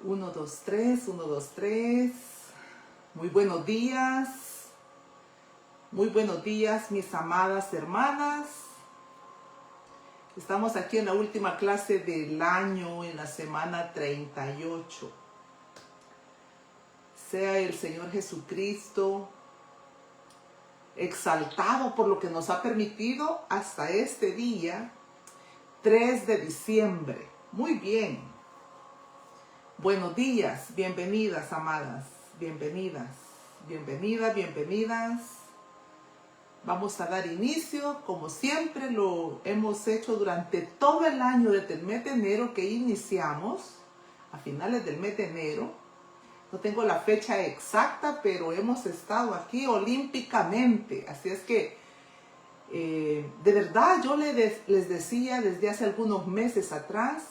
1, 2, 3, 1, 2, 3. Muy buenos días. Muy buenos días, mis amadas hermanas. Estamos aquí en la última clase del año, en la semana 38. Sea el Señor Jesucristo exaltado por lo que nos ha permitido hasta este día, 3 de diciembre. Muy bien. Buenos días, bienvenidas, amadas, bienvenidas, bienvenidas. Vamos a dar inicio, como siempre lo hemos hecho durante todo el año, desde el mes de enero que iniciamos, a finales del mes de enero. No tengo la fecha exacta, pero hemos estado aquí olímpicamente. Así es que, de verdad, yo les decía desde hace algunos meses atrás,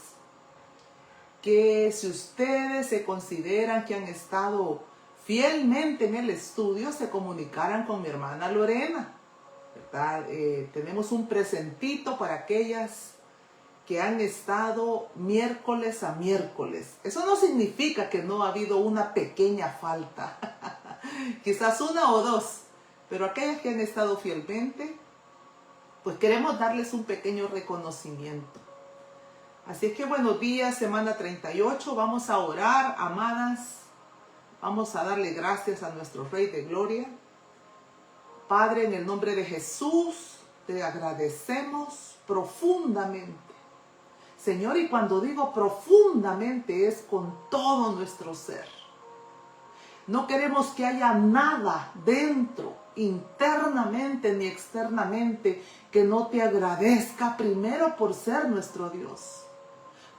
que si ustedes se consideran que han estado fielmente en el estudio, se comunicaran con mi hermana Lorena, ¿verdad? Tenemos un presentito para aquellas que han estado miércoles a miércoles. Eso no significa que no ha habido una pequeña falta, quizás una o dos, pero aquellas que han estado fielmente, pues queremos darles un pequeño reconocimiento. Así es que buenos días, semana 38, vamos a orar, amadas, vamos a darle gracias a nuestro Rey de Gloria. Padre, en el nombre de Jesús, te agradecemos profundamente. Señor, y cuando digo profundamente es con todo nuestro ser. No queremos que haya nada dentro, internamente ni externamente, que no te agradezca primero por ser nuestro Dios,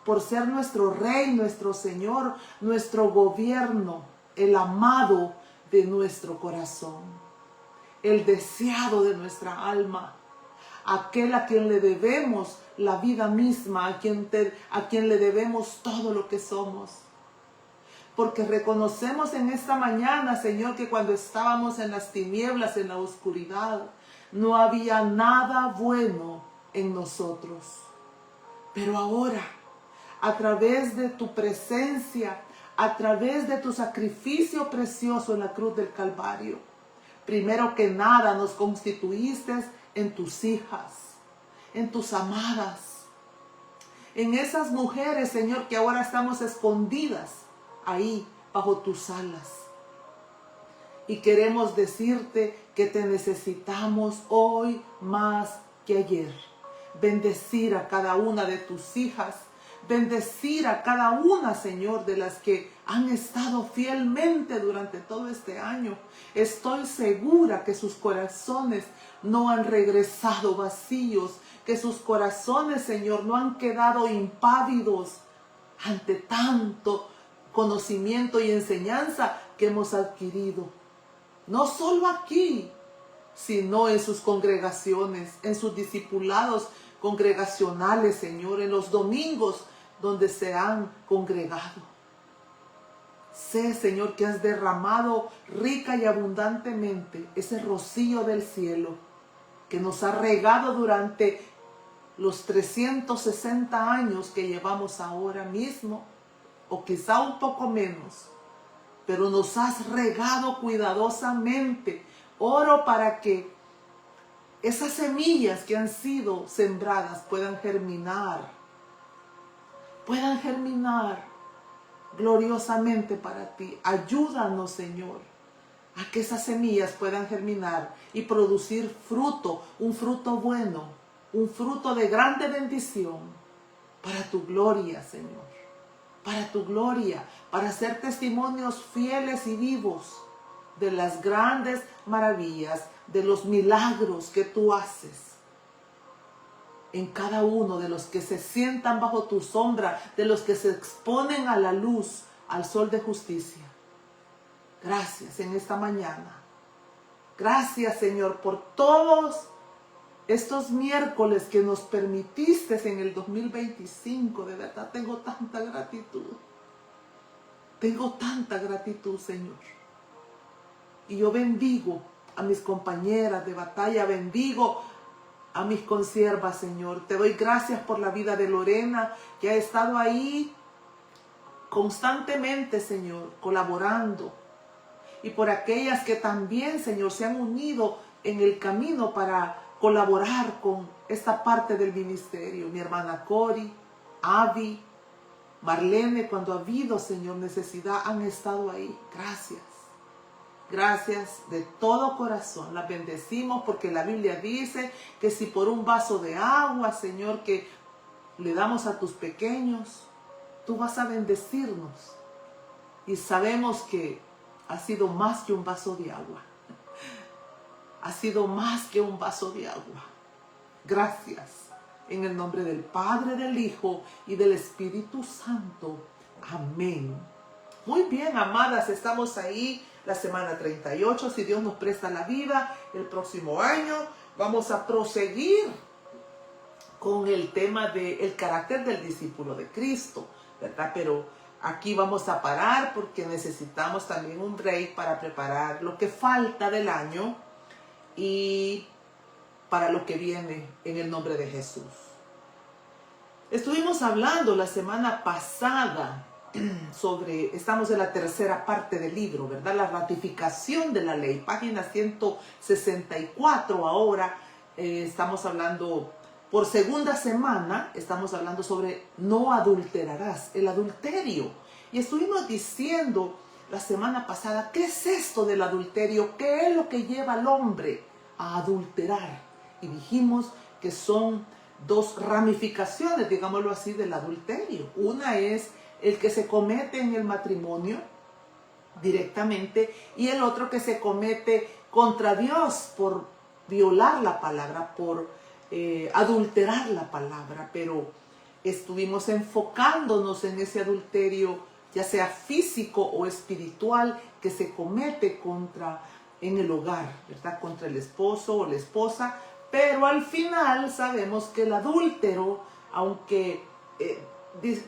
por ser nuestro Rey, nuestro Señor, nuestro gobierno, el amado de nuestro corazón, el deseado de nuestra alma, aquel a quien le debemos la vida misma, a quien le debemos todo lo que somos. Porque reconocemos en esta mañana, Señor, que cuando estábamos en las tinieblas, en la oscuridad, no había nada bueno en nosotros. Pero ahora, a través de tu presencia, a través de tu sacrificio precioso en la cruz del Calvario, primero que nada nos constituiste en tus hijas, en tus amadas, en esas mujeres, Señor, que ahora estamos escondidas ahí bajo tus alas. Y queremos decirte que te necesitamos hoy más que ayer. Bendecir a cada una de tus hijas, bendecir a cada una, Señor, de las que han estado fielmente durante todo este año. Estoy segura que sus corazones no han regresado vacíos, que sus corazones, Señor, no han quedado impávidos ante tanto conocimiento y enseñanza que hemos adquirido. No solo aquí, sino en sus congregaciones, en sus discipulados congregacionales, Señor, en los domingos donde se han congregado. Sé, Señor, que has derramado rica y abundantemente ese rocío del cielo que nos ha regado durante los 360 años que llevamos ahora mismo, o quizá un poco menos, pero nos has regado cuidadosamente. Oro para que esas semillas que han sido sembradas puedan germinar gloriosamente para ti. Ayúdanos, Señor, a que esas semillas puedan germinar y producir fruto, un fruto bueno, un fruto de grande bendición, para tu gloria, Señor, para tu gloria, para ser testimonios fieles y vivos de las grandes maravillas, de los milagros que tú haces en cada uno de los que se sientan bajo tu sombra, de los que se exponen a la luz, al sol de justicia. Gracias en esta mañana. Gracias, Señor, por todos estos miércoles que nos permitiste en el 2025. De verdad, tengo tanta gratitud. Tengo tanta gratitud, Señor. Y yo bendigo a mis compañeras de batalla, bendigo a mis consiervas, Señor. Te doy gracias por la vida de Lorena, que ha estado ahí constantemente, Señor, colaborando. Y por aquellas que también, Señor, se han unido en el camino para colaborar con esta parte del ministerio. Mi hermana Cori, Avi, Marlene, cuando ha habido, Señor, necesidad, han estado ahí. Gracias. Gracias de todo corazón. Las bendecimos porque la Biblia dice que si por un vaso de agua, Señor, que le damos a tus pequeños, tú vas a bendecirnos. Y sabemos que ha sido más que un vaso de agua. Ha sido más que un vaso de agua. Gracias. En el nombre del Padre, del Hijo y del Espíritu Santo. Amén. Muy bien, amadas, estamos ahí la semana 38. Si Dios nos presta la vida, el próximo año vamos a proseguir con el tema del carácter del discípulo de Cristo, ¿verdad? Pero aquí vamos a parar porque necesitamos también un break para preparar lo que falta del año y para lo que viene en el nombre de Jesús. Estuvimos hablando la semana pasada estamos en la tercera parte del libro, ¿verdad? La ratificación de la ley, página 164 ahora. Estamos hablando, por segunda semana, estamos hablando sobre no adulterarás, el adulterio. Y estuvimos diciendo la semana pasada, ¿qué es esto del adulterio? ¿Qué es lo que lleva al hombre a adulterar? Y dijimos que son dos ramificaciones, digámoslo así, del adulterio. Una es el que se comete en el matrimonio directamente y el otro que se comete contra Dios por violar la palabra, por adulterar la palabra. Pero estuvimos enfocándonos en ese adulterio, ya sea físico o espiritual, que se comete en el hogar, ¿verdad? Contra el esposo o la esposa. Pero al final sabemos que el adúltero, aunque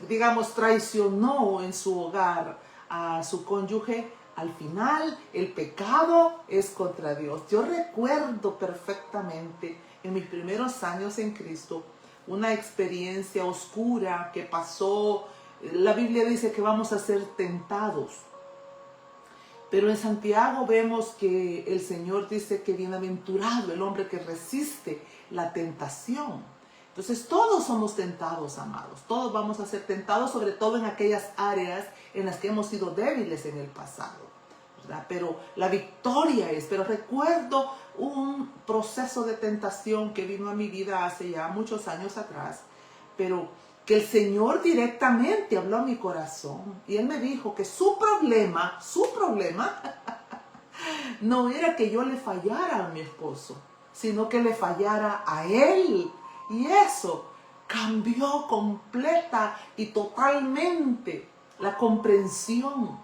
digamos traicionó en su hogar a su cónyuge, al final el pecado es contra Dios. Yo recuerdo perfectamente en mis primeros años en Cristo una experiencia oscura que pasó. La Biblia dice que vamos a ser tentados, pero en Santiago vemos que el Señor dice que bienaventurado el hombre que resiste la tentación. Entonces todos somos tentados, amados. Todos vamos a ser tentados, sobre todo en aquellas áreas en las que hemos sido débiles en el pasado, ¿verdad? Pero la victoria pero recuerdo un proceso de tentación que vino a mi vida hace ya muchos años atrás, pero que el Señor directamente habló a mi corazón y Él me dijo que su problema no era que yo le fallara a mi esposo, sino que le fallara a Él. Y eso cambió completa y totalmente la comprensión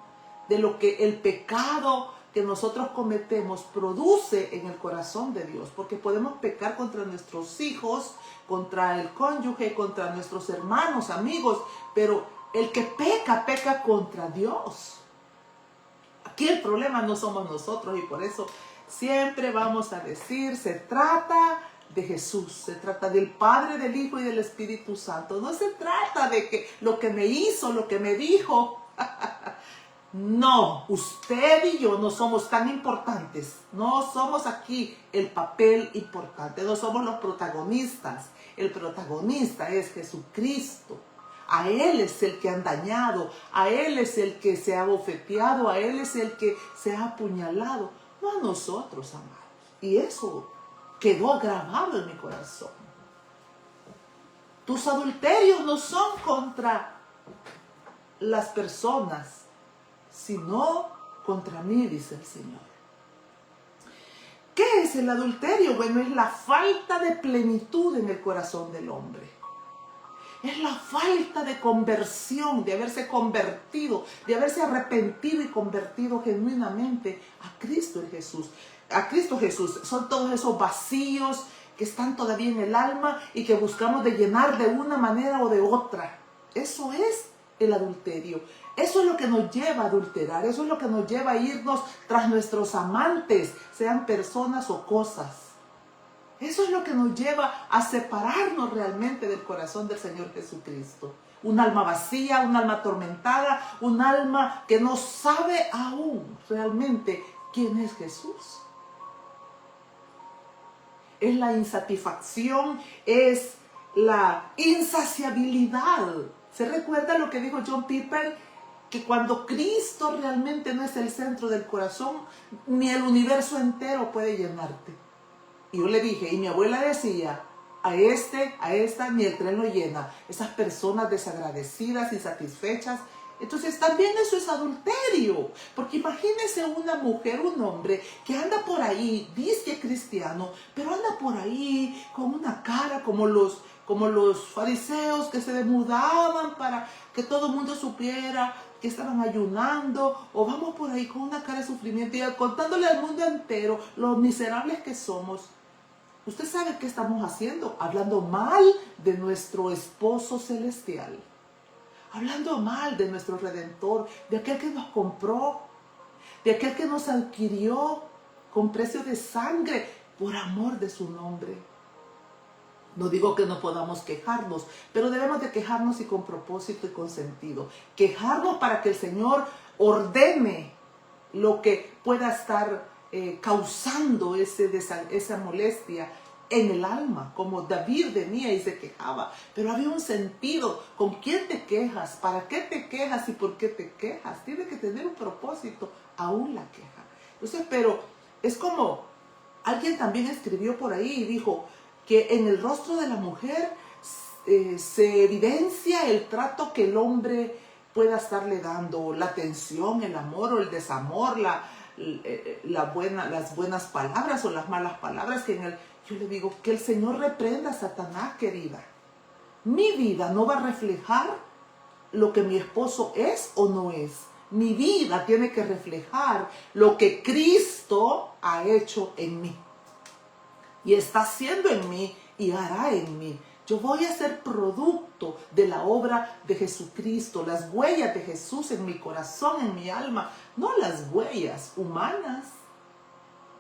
de lo que el pecado que nosotros cometemos produce en el corazón de Dios. Porque podemos pecar contra nuestros hijos, contra el cónyuge, contra nuestros hermanos, amigos, pero el que peca, peca contra Dios. Aquí el problema no somos nosotros y por eso siempre vamos a decir, se trata de Jesús, se trata del Padre, del Hijo y del Espíritu Santo. No se trata de que lo que me hizo, lo que me dijo. No, usted y yo no somos tan importantes. No somos aquí el papel importante. No somos los protagonistas. El protagonista es Jesucristo. A Él es el que han dañado. A Él es el que se ha bofeteado. A Él es el que se ha apuñalado. No a nosotros, amados. Y eso quedó grabado en mi corazón. Tus adulterios no son contra las personas, sino contra mí, dice el Señor. ¿Qué es el adulterio? Bueno, es la falta de plenitud en el corazón del hombre. Es la falta de conversión, de haberse convertido, de haberse arrepentido y convertido genuinamente a Cristo Jesús. A Cristo Jesús. Son todos esos vacíos que están todavía en el alma y que buscamos de llenar de una manera o de otra. Eso es el adulterio. Eso es lo que nos lleva a adulterar. Eso es lo que nos lleva a irnos tras nuestros amantes, sean personas o cosas. Eso es lo que nos lleva a separarnos realmente del corazón del Señor Jesucristo. un alma vacía, un alma atormentada, un alma que no sabe aún realmente quién es Jesús. Es la insatisfacción, es la insaciabilidad. ¿Se recuerda lo que dijo John Piper? Que cuando Cristo realmente no es el centro del corazón, ni el universo entero puede llenarte. Y yo le dije, y mi abuela decía, a esta, ni el tren lo llena. Esas personas desagradecidas, insatisfechas. Entonces también eso es adulterio. Porque imagínese una mujer, un hombre, que anda por ahí, dice que es cristiano, pero anda por ahí con una cara como los fariseos que se desnudaban para que todo el mundo supiera que estaban ayunando, o vamos por ahí con una cara de sufrimiento y contándole al mundo entero lo miserables que somos. ¿Usted sabe qué estamos haciendo? Hablando mal de nuestro esposo celestial. Hablando mal de nuestro Redentor, de aquel que nos compró, de aquel que nos adquirió con precio de sangre por amor de su nombre. No digo que no podamos quejarnos, pero debemos de quejarnos y con propósito y con sentido. Quejarnos para que el Señor ordene lo que pueda estar causando esa molestia en el alma, como David venía y se quejaba, pero había un sentido. ¿Con quién te quejas? ¿Para qué te quejas y por qué te quejas? Tiene que tener un propósito, aún la queja. Entonces, pero es como alguien también escribió por ahí y dijo que en el rostro de la mujer se evidencia el trato que el hombre pueda estarle dando, la atención, el amor o el desamor, las buenas palabras o las malas palabras. Yo le digo que el Señor reprenda a Satanás, querida. Mi vida no va a reflejar lo que mi esposo es o no es. Mi vida tiene que reflejar lo que Cristo ha hecho en mí. Y está haciendo en mí y hará en mí. Yo voy a ser producto de la obra de Jesucristo, las huellas de Jesús en mi corazón, en mi alma, no las huellas humanas.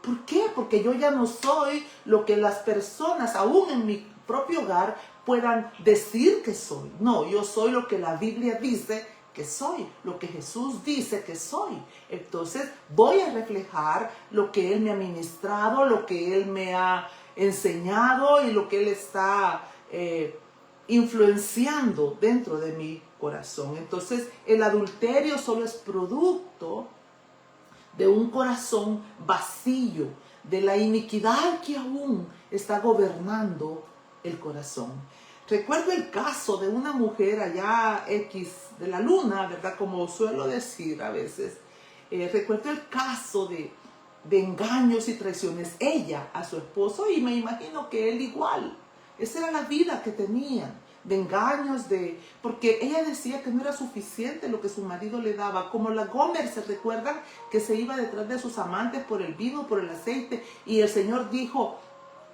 ¿Por qué? Porque yo ya no soy lo que las personas, aún en mi propio hogar, puedan decir que soy. No, yo soy lo que la Biblia dice que soy, lo que Jesús dice que soy. Entonces voy a reflejar lo que Él me ha ministrado, lo que Él me ha enseñado y lo que Él está influenciando dentro de mi corazón. Entonces el adulterio solo es producto de un corazón vacío, de la iniquidad que aún está gobernando el corazón. Recuerdo el caso de una mujer allá X de la luna, ¿verdad? Como suelo decir a veces. Recuerdo el caso de engaños y traiciones, ella a su esposo, y me imagino que él igual. Esa era la vida que tenían, de engaños, porque ella decía que no era suficiente lo que su marido le daba, como la Gomer, ¿se recuerdan? Que se iba detrás de sus amantes por el vino, por el aceite, y el Señor dijo,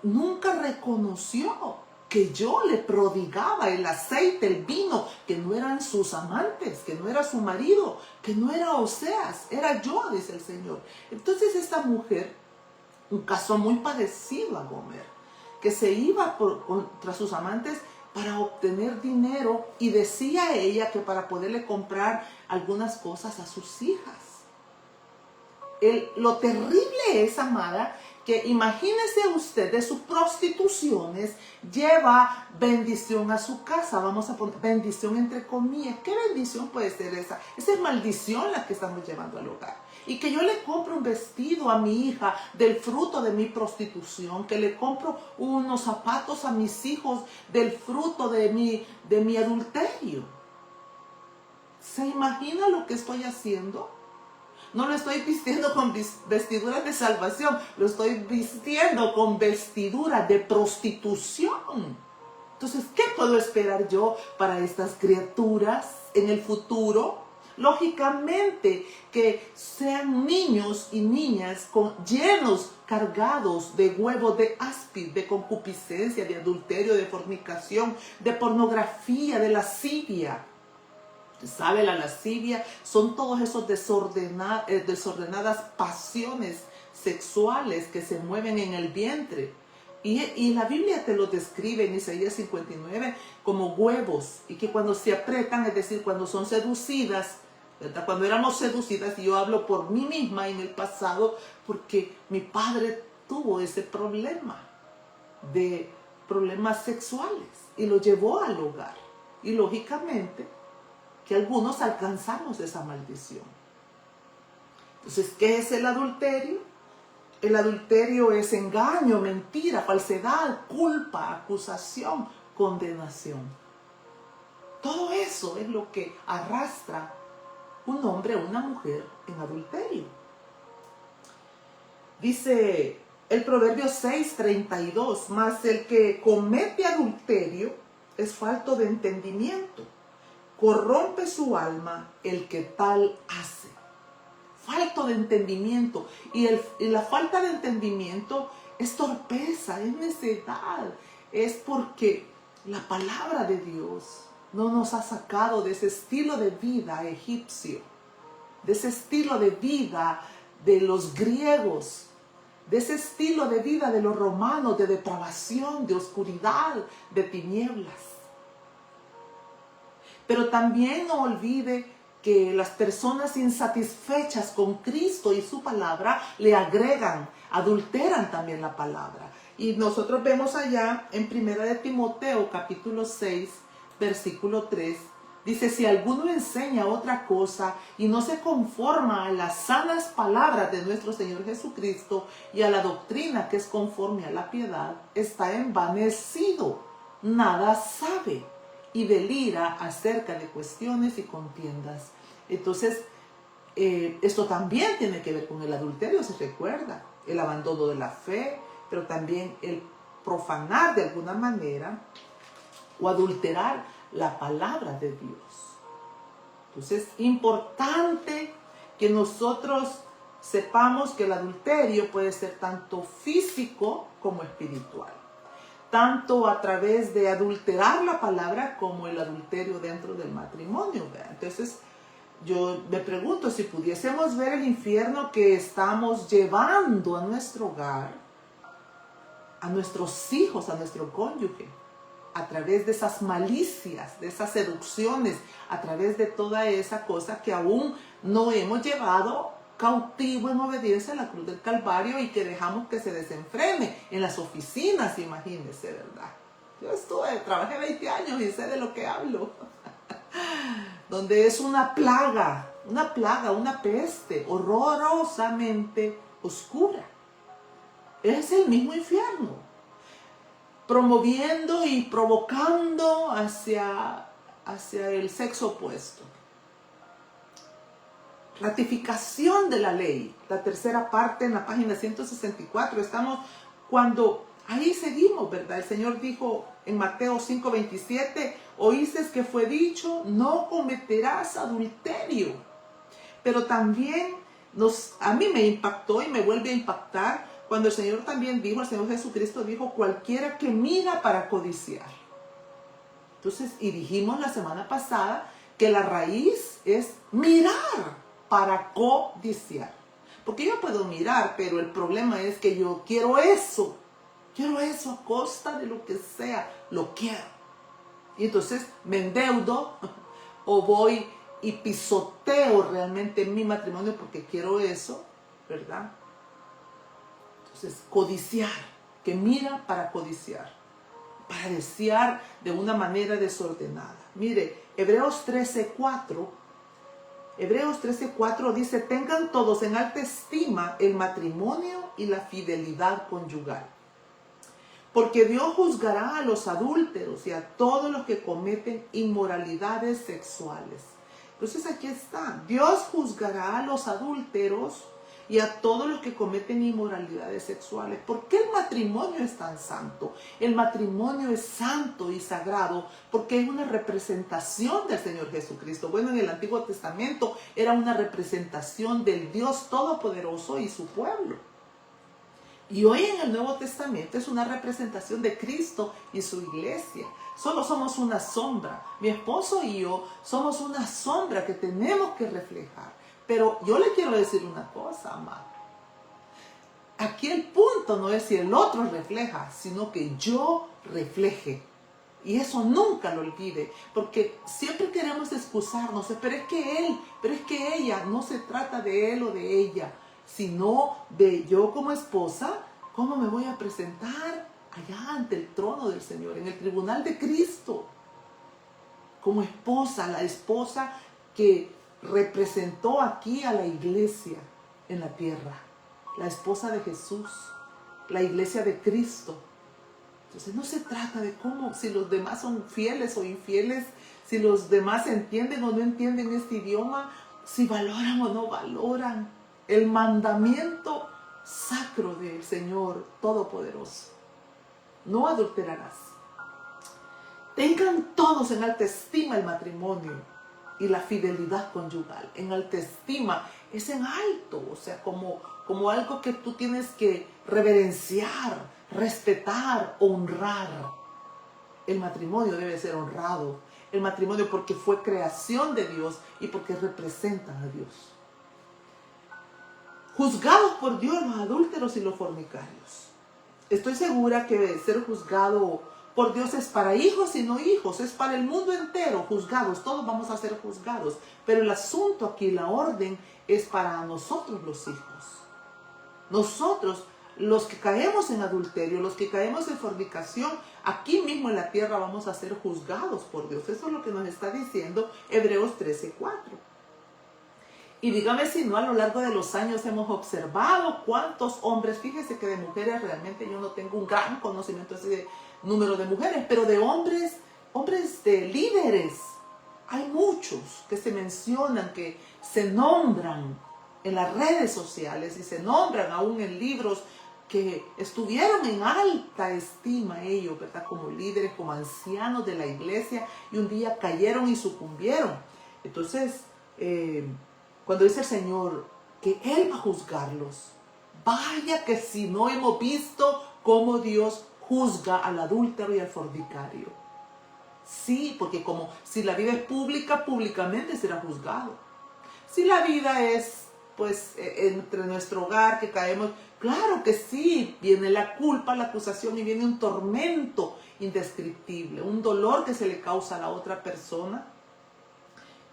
nunca reconoció que yo le prodigaba el aceite, el vino, que no eran sus amantes, que no era su marido, que no era Oseas, era yo, dice el Señor. Entonces esta mujer, un caso muy parecido a Gomer, que se iba contra sus amantes para obtener dinero, y decía ella que para poderle comprar algunas cosas a sus hijas. Lo terrible es, amada, que imagínese usted, de sus prostituciones lleva bendición a su casa. Vamos a poner bendición entre comillas. ¿Qué bendición puede ser esa? Esa es maldición la que estamos llevando al hogar. Y que yo le compro un vestido a mi hija del fruto de mi prostitución, que le compro unos zapatos a mis hijos del fruto de mi adulterio. ¿Se imagina lo que estoy haciendo? No lo estoy vistiendo con vestiduras de salvación, lo estoy vistiendo con vestiduras de prostitución. Entonces, ¿qué puedo esperar yo para estas criaturas en el futuro? Lógicamente, que sean niños y niñas llenos, cargados de huevos de áspid, de concupiscencia, de adulterio, de fornicación, de pornografía, de lascivia. ¿Sabe? La lascivia son todos esos desordenadas pasiones sexuales que se mueven en el vientre. Y la Biblia te lo describe en Isaías 59 como huevos, y que cuando se aprietan, es decir, cuando son seducidas, ¿verdad? Cuando éramos seducidas, y yo hablo por mí misma en el pasado, porque mi padre tuvo ese problema de problemas sexuales y lo llevó al hogar. Y lógicamente que algunos alcanzamos esa maldición. Entonces, ¿qué es el adulterio? El adulterio es engaño, mentira, falsedad, culpa, acusación, condenación. Todo eso es lo que arrastra un hombre o una mujer en adulterio. Dice el Proverbio 6:32, mas el que comete adulterio es falto de entendimiento, corrompe su alma el que tal hace. Falto de entendimiento. Y la falta de entendimiento es torpeza, es necedad. Es porque la palabra de Dios no nos ha sacado de ese estilo de vida egipcio, de ese estilo de vida de los griegos, de ese estilo de vida de los romanos, de depravación, de oscuridad, de tinieblas. Pero también no olvide que las personas insatisfechas con Cristo y su palabra le agregan, adulteran también la palabra. Y nosotros vemos allá en 1 de Timoteo capítulo 6, versículo 3, dice: si alguno enseña otra cosa y no se conforma a las sanas palabras de nuestro Señor Jesucristo y a la doctrina que es conforme a la piedad, está envanecido, nada sabe y delira acerca de cuestiones y contiendas. Entonces, esto también tiene que ver con el adulterio, se recuerda, el abandono de la fe, pero también el profanar de alguna manera o adulterar la palabra de Dios. Entonces, es importante que nosotros sepamos que el adulterio puede ser tanto físico como espiritual, tanto a través de adulterar la palabra como el adulterio dentro del matrimonio, ¿verdad? Entonces, yo me pregunto, si pudiésemos ver el infierno que estamos llevando a nuestro hogar, a nuestros hijos, a nuestro cónyuge, a través de esas malicias, de esas seducciones, a través de toda esa cosa que aún no hemos llevado cautivo en obediencia a la cruz del Calvario y que dejamos que se desenfrene en las oficinas, imagínense, ¿verdad? Yo trabajé 20 años y sé de lo que hablo. Donde es una plaga, una peste horrorosamente oscura. Es el mismo infierno, promoviendo y provocando hacia el sexo opuesto. Ratificación de la ley, la tercera parte en la página 164, estamos cuando ahí seguimos, ¿verdad? El Señor dijo en Mateo 5:27, oísteis que fue dicho, no cometerás adulterio. Pero también a mí me impactó y me vuelve a impactar cuando el Señor también dijo, el Señor Jesucristo dijo, cualquiera que mira para codiciar. Entonces, y dijimos la semana pasada que la raíz es mirar para codiciar. Porque yo puedo mirar, pero el problema es que yo quiero eso a costa de lo que sea, lo quiero. Y entonces me endeudo o voy y pisoteo realmente mi matrimonio porque quiero eso, ¿verdad? Entonces, codiciar, que mira para codiciar, para desear de una manera desordenada. Mire, Hebreos 13:4 dice, tengan todos en alta estima el matrimonio y la fidelidad conyugal. Porque Dios juzgará a los adúlteros y a todos los que cometen inmoralidades sexuales. Entonces aquí está, Dios juzgará a los adúlteros y a todos los que cometen inmoralidades sexuales. ¿Por qué el matrimonio es tan santo? El matrimonio es santo y sagrado porque es una representación del Señor Jesucristo. Bueno, en el Antiguo Testamento era una representación del Dios Todopoderoso y su pueblo. Y hoy en el Nuevo Testamento es una representación de Cristo y su iglesia. Solo somos una sombra. Mi esposo y yo somos una sombra que tenemos que reflejar. Pero yo le quiero decir una cosa, amado. Aquí el punto no es si el otro refleja, sino que yo refleje. Y eso nunca lo olvide, porque siempre queremos excusarnos, pero es que él, pero es que ella, no se trata de él o de ella, sino de yo como esposa, cómo me voy a presentar allá ante el trono del Señor, en el tribunal de Cristo, como esposa, la esposa que representó aquí a la iglesia en la tierra, la esposa de Jesús, la iglesia de Cristo. Entonces no se trata de cómo, si los demás son fieles o infieles, si los demás entienden o no entienden este idioma, si valoran o no valoran el mandamiento sacro del Señor Todopoderoso. No adulterarás. Tengan todos en alta estima el matrimonio y la fidelidad conyugal. En alta estima es en alto, o sea, como algo que tú tienes que reverenciar, respetar, honrar. El matrimonio debe ser honrado. El matrimonio porque fue creación de Dios y porque representan a Dios. Juzgados por Dios los adúlteros y los fornicarios. Estoy segura que ser juzgado por Dios es para hijos y no hijos, es para el mundo entero, juzgados, todos vamos a ser juzgados. Pero el asunto aquí, la orden, es para nosotros los hijos. Nosotros, los que caemos en adulterio, los que caemos en fornicación, aquí mismo en la tierra vamos a ser juzgados por Dios. Eso es lo que nos está diciendo Hebreos 13:4. Y dígame si no, a lo largo de los años hemos observado cuántos hombres, fíjese que de mujeres realmente yo no tengo un gran conocimiento así de número de mujeres, pero de hombres de líderes, hay muchos que se mencionan, que se nombran en las redes sociales y se nombran aún en libros, que estuvieron en alta estima ellos, ¿verdad? Como líderes, como ancianos de la iglesia, y un día cayeron y sucumbieron. Entonces, cuando dice el Señor que Él va a juzgarlos, vaya que si no hemos visto cómo Dios juzga al adúltero y al fornicario. Sí, porque como si la vida es pública, públicamente será juzgado. Si la vida es, pues, entre nuestro hogar que caemos, claro que sí, viene la culpa, la acusación y viene un tormento indescriptible, un dolor que se le causa a la otra persona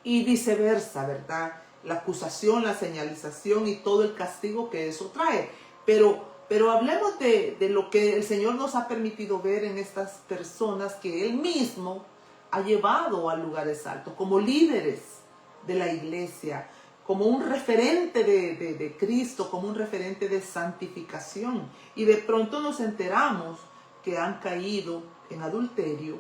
y viceversa, ¿verdad? La acusación, la señalización y todo el castigo que eso trae. Pero hablemos de lo que el Señor nos ha permitido ver en estas personas que Él mismo ha llevado a lugares altos, como líderes de la iglesia, como un referente de Cristo, como un referente de santificación. Y de pronto nos enteramos que han caído en adulterio.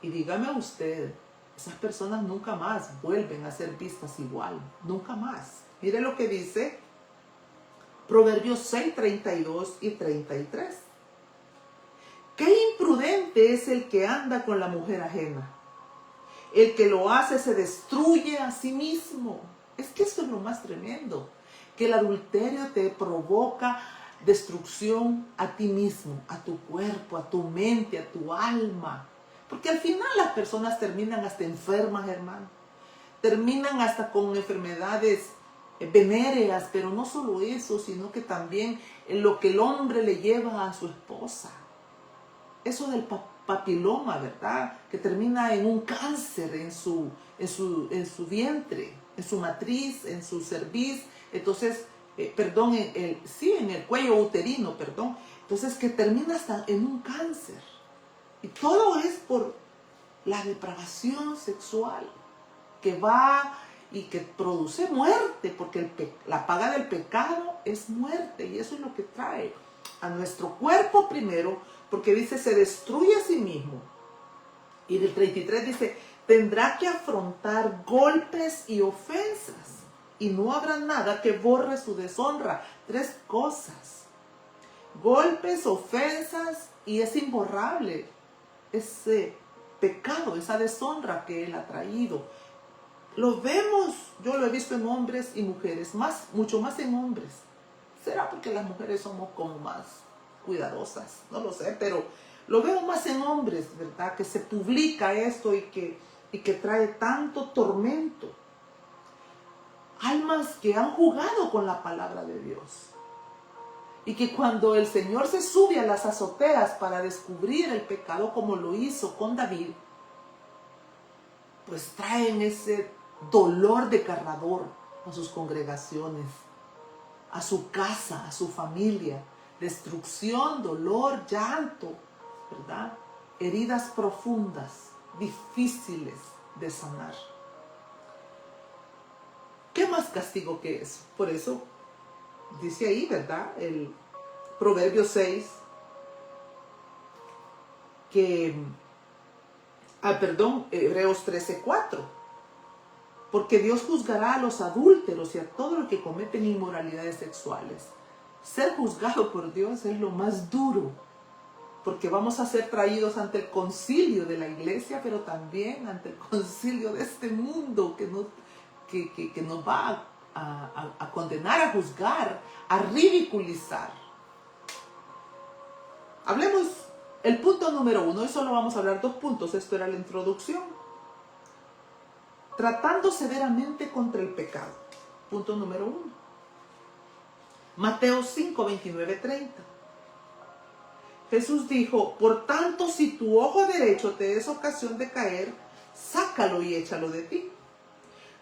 Y dígame usted, esas personas nunca más vuelven a ser vistas igual, nunca más. Mire lo que dice Proverbios 6, 32 y 33. Qué imprudente es el que anda con la mujer ajena. El que lo hace se destruye a sí mismo. Es que esto es lo más tremendo, que el adulterio te provoca destrucción a ti mismo, a tu cuerpo, a tu mente, a tu alma. Porque al final las personas terminan hasta enfermas, hermano. Terminan hasta con enfermedades venéreas, pero no solo eso, sino que también en lo que el hombre le lleva a su esposa. Eso del papiloma, ¿verdad? Que termina en un cáncer en su vientre, en su matriz, en su cerviz. Entonces, en el cuello uterino, perdón. Entonces, que termina hasta en un cáncer. Y todo es por la depravación sexual que va y que produce muerte, porque la paga del pecado es muerte, y eso es lo que trae a nuestro cuerpo primero, porque dice, se destruye a sí mismo. Y del 33 dice, tendrá que afrontar golpes y ofensas, y no habrá nada que borre su deshonra. 3 cosas: golpes, ofensas, y es imborrable ese pecado, esa deshonra que él ha traído. Lo vemos, yo lo he visto en hombres y mujeres, mucho más en hombres. ¿Será porque las mujeres somos como más cuidadosas? No lo sé, pero lo veo más en hombres, ¿verdad? Que se publica esto y que trae tanto tormento. Almas que han jugado con la palabra de Dios. Y que cuando el Señor se sube a las azoteas para descubrir el pecado como lo hizo con David, pues traen ese dolor desgarrador a sus congregaciones, a su casa, a su familia, destrucción, dolor, llanto, ¿verdad? Heridas profundas, difíciles de sanar. ¿Qué más castigo que eso? Por eso dice ahí, ¿verdad? El Proverbio 6, Hebreos 13:4. Porque Dios juzgará a los adúlteros y a todos los que cometen inmoralidades sexuales. Ser juzgado por Dios es lo más duro, porque vamos a ser traídos ante el concilio de la iglesia, pero también ante el concilio de este mundo que nos va a condenar, a juzgar, a ridiculizar. Hablemos el punto número 1, hoy solo vamos a hablar 2 puntos, esto era la introducción. Tratando severamente contra el pecado. Punto número 1. Mateo 5, 29, 30. Jesús dijo, por tanto, si tu ojo derecho te es ocasión de caer, sácalo y échalo de ti.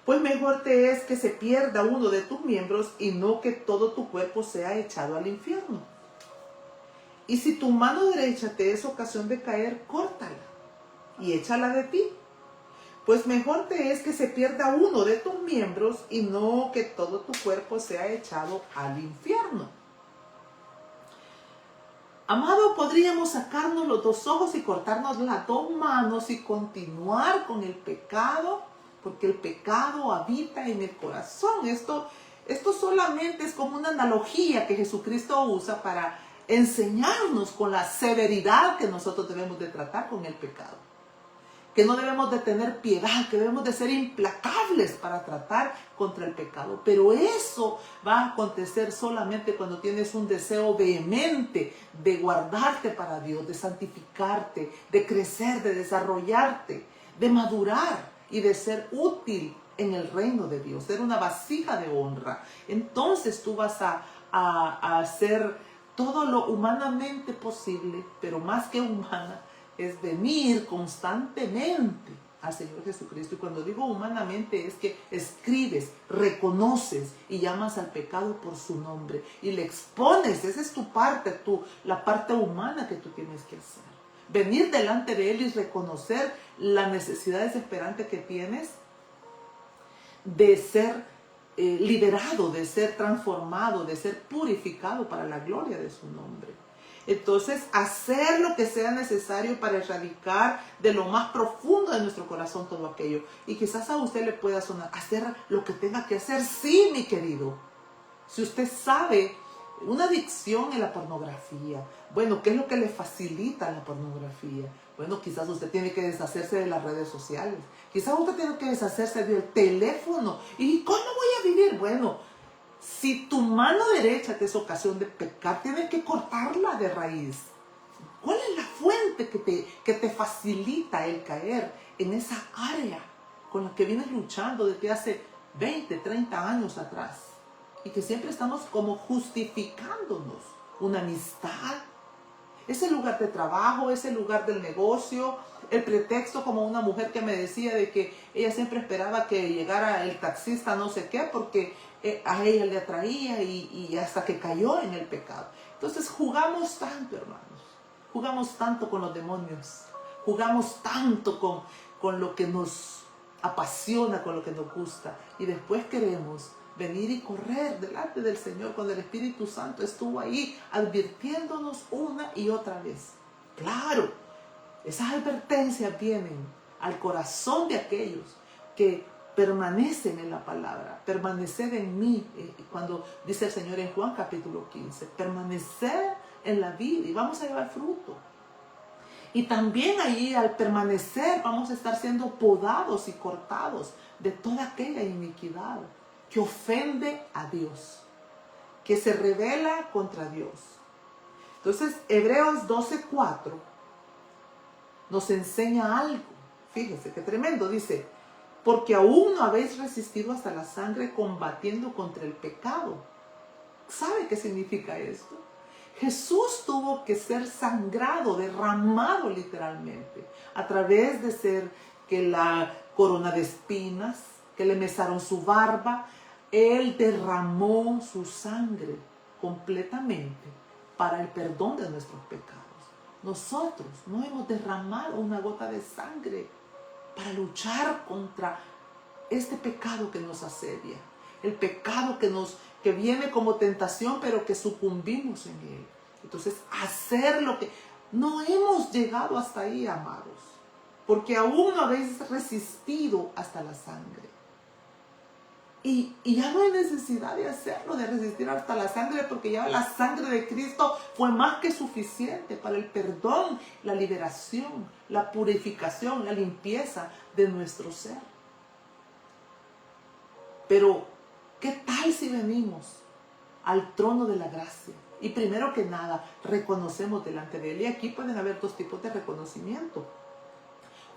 Pues mejor te es que se pierda uno de tus miembros y no que todo tu cuerpo sea echado al infierno. Y si tu mano derecha te es ocasión de caer, córtala y échala de ti. Pues mejor te es que se pierda uno de tus miembros y no que todo tu cuerpo sea echado al infierno. Amado, podríamos sacarnos los 2 ojos y cortarnos las 2 manos y continuar con el pecado, porque el pecado habita en el corazón. Esto solamente es como una analogía que Jesucristo usa para enseñarnos con la severidad que nosotros debemos de tratar con el pecado. Que no debemos de tener piedad, que debemos de ser implacables para tratar contra el pecado. Pero eso va a acontecer solamente cuando tienes un deseo vehemente de guardarte para Dios, de santificarte, de crecer, de desarrollarte, de madurar y de ser útil en el reino de Dios, ser una vasija de honra. Entonces tú vas a hacer todo lo humanamente posible, pero más que humana, es venir constantemente al Señor Jesucristo. Y cuando digo humanamente es que escribes, reconoces y llamas al pecado por su nombre y le expones. Esa es tu parte, la parte humana que tú tienes que hacer. Venir delante de Él y reconocer la necesidad desesperante que tienes de ser liberado, de ser transformado, de ser purificado para la gloria de su nombre. Entonces, hacer lo que sea necesario para erradicar de lo más profundo de nuestro corazón todo aquello. Y quizás a usted le pueda sonar, hacer lo que tenga que hacer. Sí, mi querido. Si usted sabe, una adicción en la pornografía. Bueno, ¿qué es lo que le facilita la pornografía? Bueno, quizás usted tiene que deshacerse de las redes sociales. Quizás usted tiene que deshacerse del teléfono. ¿Y cómo voy a vivir? Bueno, si tu mano derecha te es ocasión de pecar, tienes que cortarla de raíz. ¿Cuál es la fuente que te facilita el caer en esa área con la que vienes luchando desde hace 20, 30 años atrás? Y que siempre estamos como justificándonos. Una amistad, ese lugar de trabajo, ese lugar del negocio, el pretexto, como una mujer que me decía de que ella siempre esperaba que llegara el taxista no sé qué, porque a ella le atraía y hasta que cayó en el pecado. Entonces jugamos tanto, hermanos, jugamos tanto con los demonios, jugamos tanto con lo que nos apasiona, con lo que nos gusta, y después queremos venir y correr delante del Señor cuando el Espíritu Santo estuvo ahí advirtiéndonos una y otra vez. Claro, esas advertencias vienen al corazón de aquellos que permanecen en la palabra. Permaneced en mí, cuando dice el Señor en Juan capítulo 15, permanecer en la vida y vamos a llevar fruto. Y también ahí al permanecer vamos a estar siendo podados y cortados de toda aquella iniquidad que ofende a Dios, que se rebela contra Dios. Entonces, Hebreos 12:4 nos enseña algo. Fíjese qué tremendo, dice, porque aún no habéis resistido hasta la sangre combatiendo contra el pecado. ¿Sabe qué significa esto? Jesús tuvo que ser sangrado, derramado literalmente, a través de ser que la corona de espinas, que le mesaron su barba. Él derramó su sangre completamente para el perdón de nuestros pecados. Nosotros no hemos derramado una gota de sangre para luchar contra este pecado que nos asedia, el pecado que viene como tentación, pero que sucumbimos en él. Entonces, hacer lo que... No hemos llegado hasta ahí, amados, porque aún no habéis resistido hasta la sangre. Y ya no hay necesidad de hacerlo, de resistir hasta la sangre, porque ya la sangre de Cristo fue más que suficiente para el perdón, la liberación, la purificación, la limpieza de nuestro ser. Pero, ¿qué tal si venimos al trono de la gracia? Y primero que nada, reconocemos delante de Él. Y aquí pueden haber dos tipos de reconocimiento.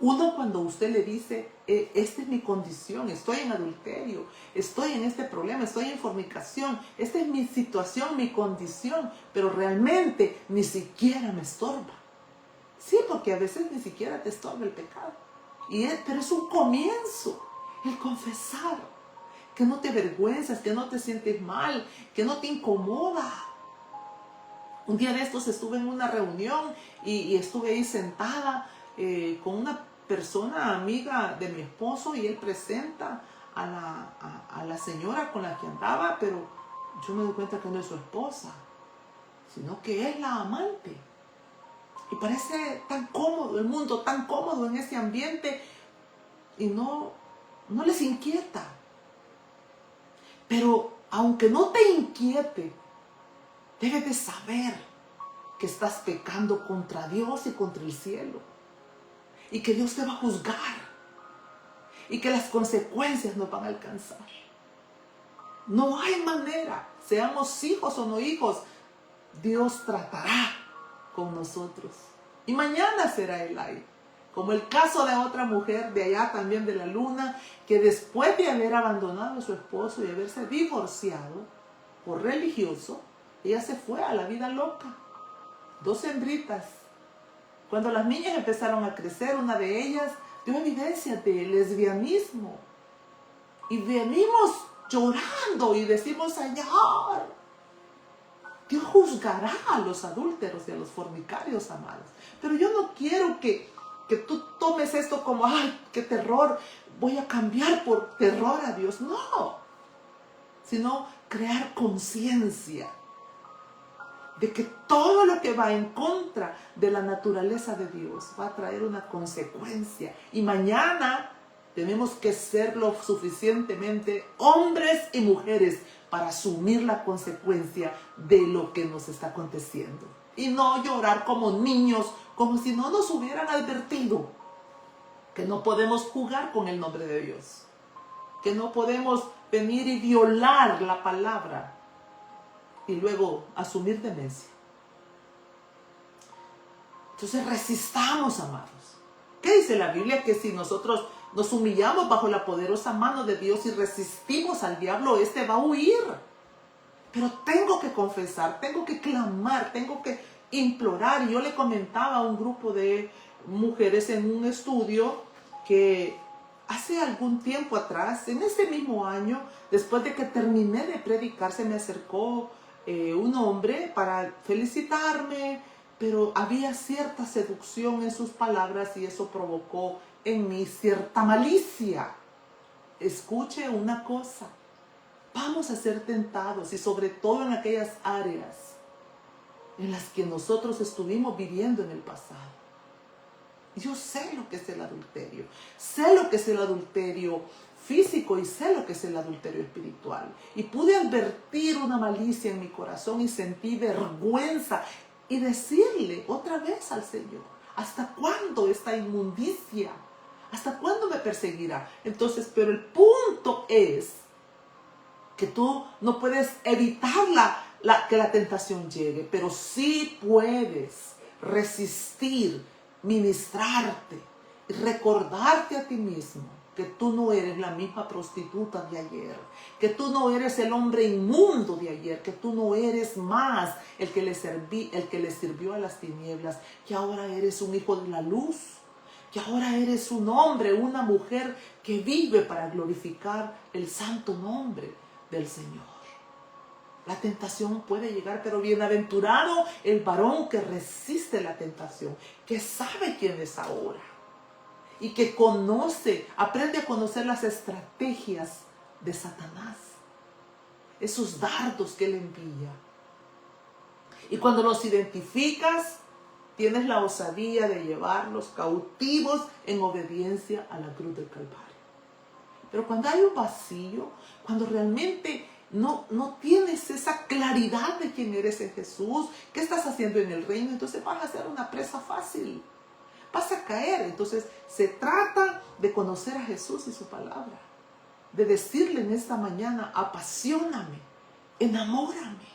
Uno, cuando usted le dice, esta es mi condición, estoy en adulterio, estoy en este problema, estoy en fornicación, esta es mi situación, mi condición, pero realmente ni siquiera me estorba. Sí, porque a veces ni siquiera te estorba el pecado. Pero es un comienzo, el confesar, que no te avergüenzas, que no te sientes mal, que no te incomoda. Un día de estos estuve en una reunión y estuve ahí sentada con una persona amiga de mi esposo, y él presenta a la señora con la que andaba, pero yo me doy cuenta que no es su esposa, sino que es la amante. Y parece tan cómodo el mundo, tan cómodo en ese ambiente, y no les inquieta. Pero aunque no te inquiete, debes de saber que estás pecando contra Dios y contra el cielo. Y que Dios te va a juzgar. Y que las consecuencias nos van a alcanzar. No hay manera, seamos hijos o no hijos, Dios tratará con nosotros. Y mañana será el aire. Como el caso de otra mujer de allá también de la luna, que después de haber abandonado a su esposo y haberse divorciado por religioso, ella se fue a la vida loca. 2 hembritas. Cuando las niñas empezaron a crecer, una de ellas dio evidencia de lesbianismo. Y venimos llorando y decimos, Señor, Dios juzgará a los adúlteros y a los fornicarios, amados. Pero yo no quiero que tú tomes esto como, ay, qué terror, voy a cambiar por terror a Dios. No, sino crear conciencia de que todo lo que va en contra de la naturaleza de Dios va a traer una consecuencia. Y mañana tenemos que ser lo suficientemente hombres y mujeres para asumir la consecuencia de lo que nos está aconteciendo. Y no llorar como niños, como si no nos hubieran advertido que no podemos jugar con el nombre de Dios, que no podemos venir y violar la palabra y luego asumir demencia. Entonces resistamos, amados. ¿Qué dice la Biblia? Que si nosotros nos humillamos bajo la poderosa mano de Dios y resistimos al diablo, éste va a huir. Pero tengo que confesar, tengo que clamar, tengo que implorar. Y yo le comentaba a un grupo de mujeres en un estudio que hace algún tiempo atrás, en ese mismo año, después de que terminé de predicar, se me acercó un hombre para felicitarme, pero había cierta seducción en sus palabras y eso provocó en mí cierta malicia. Escuche una cosa, vamos a ser tentados, y sobre todo en aquellas áreas en las que nosotros estuvimos viviendo en el pasado. Yo sé lo que es el adulterio, sé lo que es el adulterio físico y sé lo que es el adulterio espiritual. Y pude advertir una malicia en mi corazón y sentí vergüenza y decirle otra vez al Señor, ¿hasta cuándo esta inmundicia? ¿Hasta cuándo me perseguirá? Entonces, pero el punto es que tú no puedes evitar que la tentación llegue, pero sí puedes resistir, ministrarte y recordarte a ti mismo que tú no eres la misma prostituta de ayer, que tú no eres el hombre inmundo de ayer, que tú no eres más el que le sirvió a las tinieblas, que ahora eres un hijo de la luz, que ahora eres un hombre, una mujer que vive para glorificar el santo nombre del Señor. La tentación puede llegar, pero bienaventurado el varón que resiste la tentación, que sabe quién es ahora y que aprende a conocer las estrategias de Satanás, esos dardos que él envía. Y cuando los identificas, tienes la osadía de llevarlos cautivos en obediencia a la cruz del Calvario. Pero cuando hay un vacío, cuando realmente no tienes esa claridad de quién eres en Jesús, qué estás haciendo en el reino, entonces vas a ser una presa fácil. Vas a caer. Entonces se trata de conocer a Jesús y su palabra. De decirle en esta mañana, apasioname, enamórame.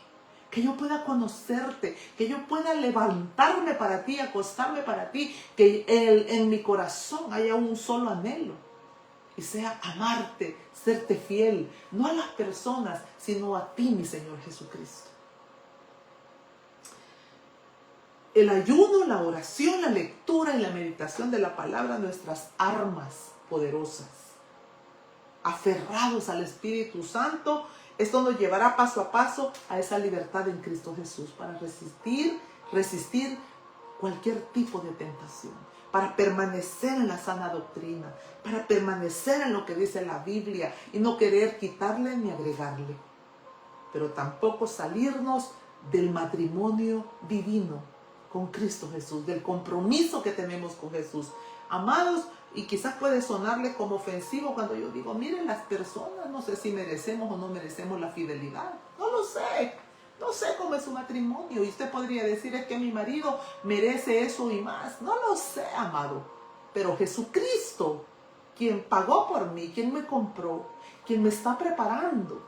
Que yo pueda conocerte, que yo pueda levantarme para ti, acostarme para ti. Que en mi corazón haya un solo anhelo. Y sea amarte, serte fiel, no a las personas, sino a ti, mi Señor Jesucristo. El ayuno, la oración, la lectura y la meditación de la palabra, nuestras armas poderosas. Aferrados al Espíritu Santo, esto nos llevará paso a paso a esa libertad en Cristo Jesús para resistir cualquier tipo de tentación, para permanecer en la sana doctrina, para permanecer en lo que dice la Biblia y no querer quitarle ni agregarle, pero tampoco salirnos del matrimonio divino con Cristo Jesús, del compromiso que tenemos con Jesús. Amados, y quizás puede sonarle como ofensivo cuando yo digo, miren, las personas, no sé si merecemos o no merecemos la fidelidad. No lo sé. No sé cómo es su matrimonio. Y usted podría decir, es que mi marido merece eso y más. No lo sé, amado. Pero Jesucristo, quien pagó por mí, quien me compró, quien me está preparando,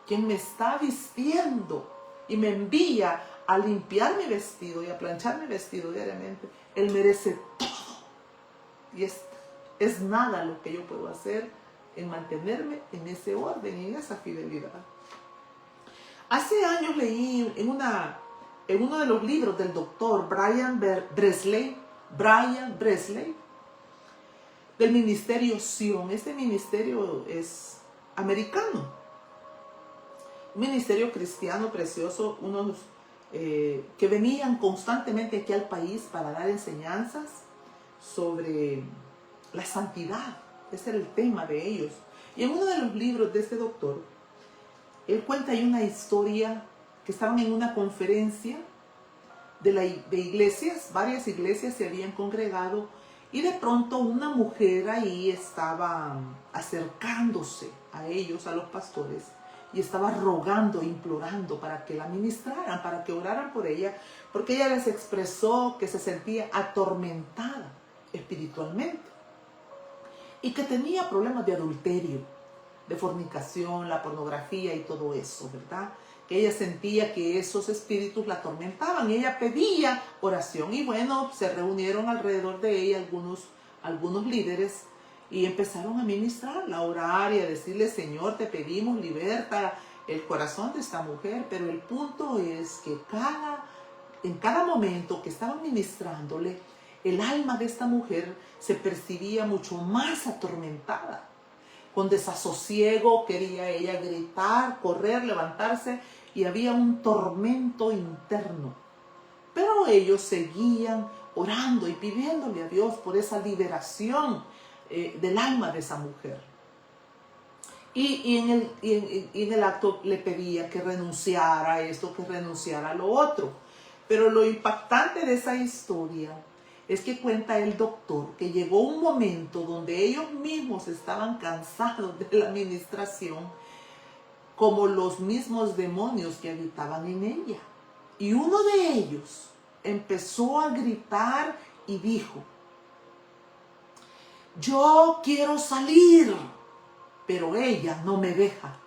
quien me está vistiendo y me envía a limpiar mi vestido y a planchar mi vestido diariamente, Él merece todo. Y es nada lo que yo puedo hacer en mantenerme en ese orden, en esa fidelidad. Hace años leí en uno de los libros del doctor Brian Bresley, del ministerio Sion. Este ministerio es americano, un ministerio cristiano precioso, unos que venían constantemente aquí al país para dar enseñanzas sobre la santidad. Ese era el tema de ellos. Y en uno de los libros de este doctor, él cuenta ahí una historia que estaban en una conferencia de iglesias, varias iglesias se habían congregado y de pronto una mujer ahí estaba acercándose a ellos, a los pastores, y estaba rogando, implorando para que la ministraran, para que oraran por ella, porque ella les expresó que se sentía atormentada espiritualmente y que tenía problemas de adulterio, de fornicación, la pornografía y todo eso, ¿verdad? Que ella sentía que esos espíritus la atormentaban y ella pedía oración. Y bueno, se reunieron alrededor de ella algunos líderes y empezaron a ministrarla, a orar y a decirle, Señor, te pedimos, liberta el corazón de esta mujer. Pero el punto es que en cada momento que estaban ministrándole, el alma de esta mujer se percibía mucho más atormentada. Con desasosiego quería ella gritar, correr, levantarse y había un tormento interno. Pero ellos seguían orando y pidiéndole a Dios por esa liberación del alma de esa mujer. Y en el acto le pedía que renunciara a esto, que renunciara a lo otro. Pero lo impactante de esa historia es que cuenta el doctor que llegó un momento donde ellos mismos estaban cansados de la administración, como los mismos demonios que habitaban en ella. Y uno de ellos empezó a gritar y dijo, yo quiero salir, pero ella no me deja.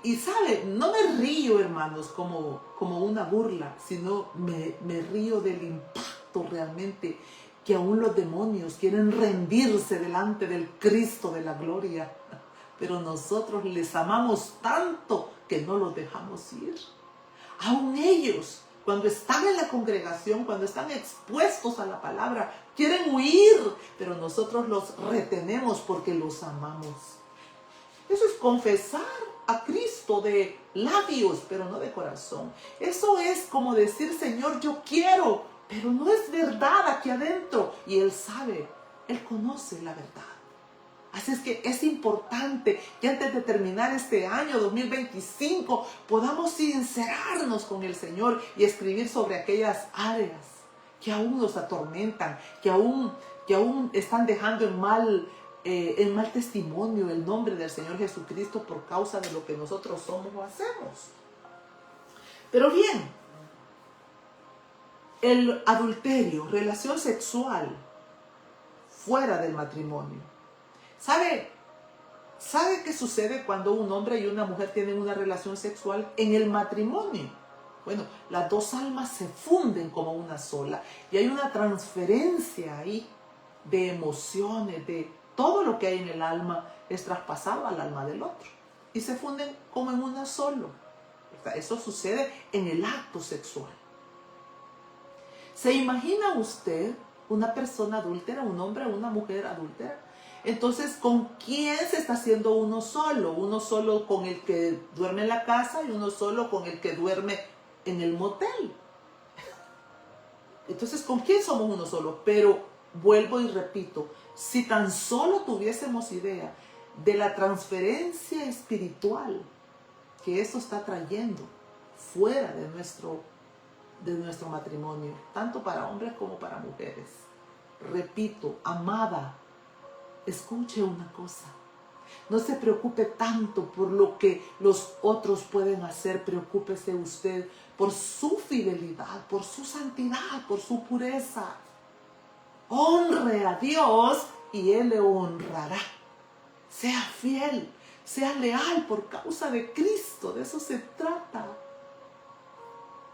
Y sabe, no me río, hermanos, como una burla, sino me río del impacto realmente que aún los demonios quieren rendirse delante del Cristo de la gloria. Pero nosotros les amamos tanto que no los dejamos ir. Aún ellos, cuando están en la congregación, cuando están expuestos a la palabra, quieren huir, pero nosotros los retenemos porque los amamos. Eso es confesar a Cristo de labios, pero no de corazón. Eso es como decir, Señor, yo quiero, pero no es verdad aquí adentro. Y Él sabe, Él conoce la verdad. Así es que es importante que antes de terminar este año 2025 podamos sincerarnos con el Señor y escribir sobre aquellas áreas que aún nos atormentan, que aún están dejando en mal testimonio el nombre del Señor Jesucristo por causa de lo que nosotros somos o hacemos. Pero bien, el adulterio, relación sexual fuera del matrimonio. ¿Sabe qué sucede cuando un hombre y una mujer tienen una relación sexual en el matrimonio? Bueno, las dos almas se funden como una sola y hay una transferencia ahí de emociones, de todo lo que hay en el alma es traspasado al alma del otro y se funden como en una sola. Eso sucede en el acto sexual. ¿Se imagina usted una persona adúltera, un hombre o una mujer adúltera? Entonces, ¿con quién se está haciendo uno solo? Uno solo con el que duerme en la casa y uno solo con el que duerme en el motel. Entonces, ¿con quién somos uno solo? Pero vuelvo y repito, si tan solo tuviésemos idea de la transferencia espiritual que eso está trayendo fuera de nuestro matrimonio, tanto para hombres como para mujeres. Repito, amada, escuche una cosa. No se preocupe tanto por lo que los otros pueden hacer. Preocúpese usted por su fidelidad, por su santidad, por su pureza. Honre a Dios y Él le honrará. Sea fiel, sea leal por causa de Cristo. De eso se trata.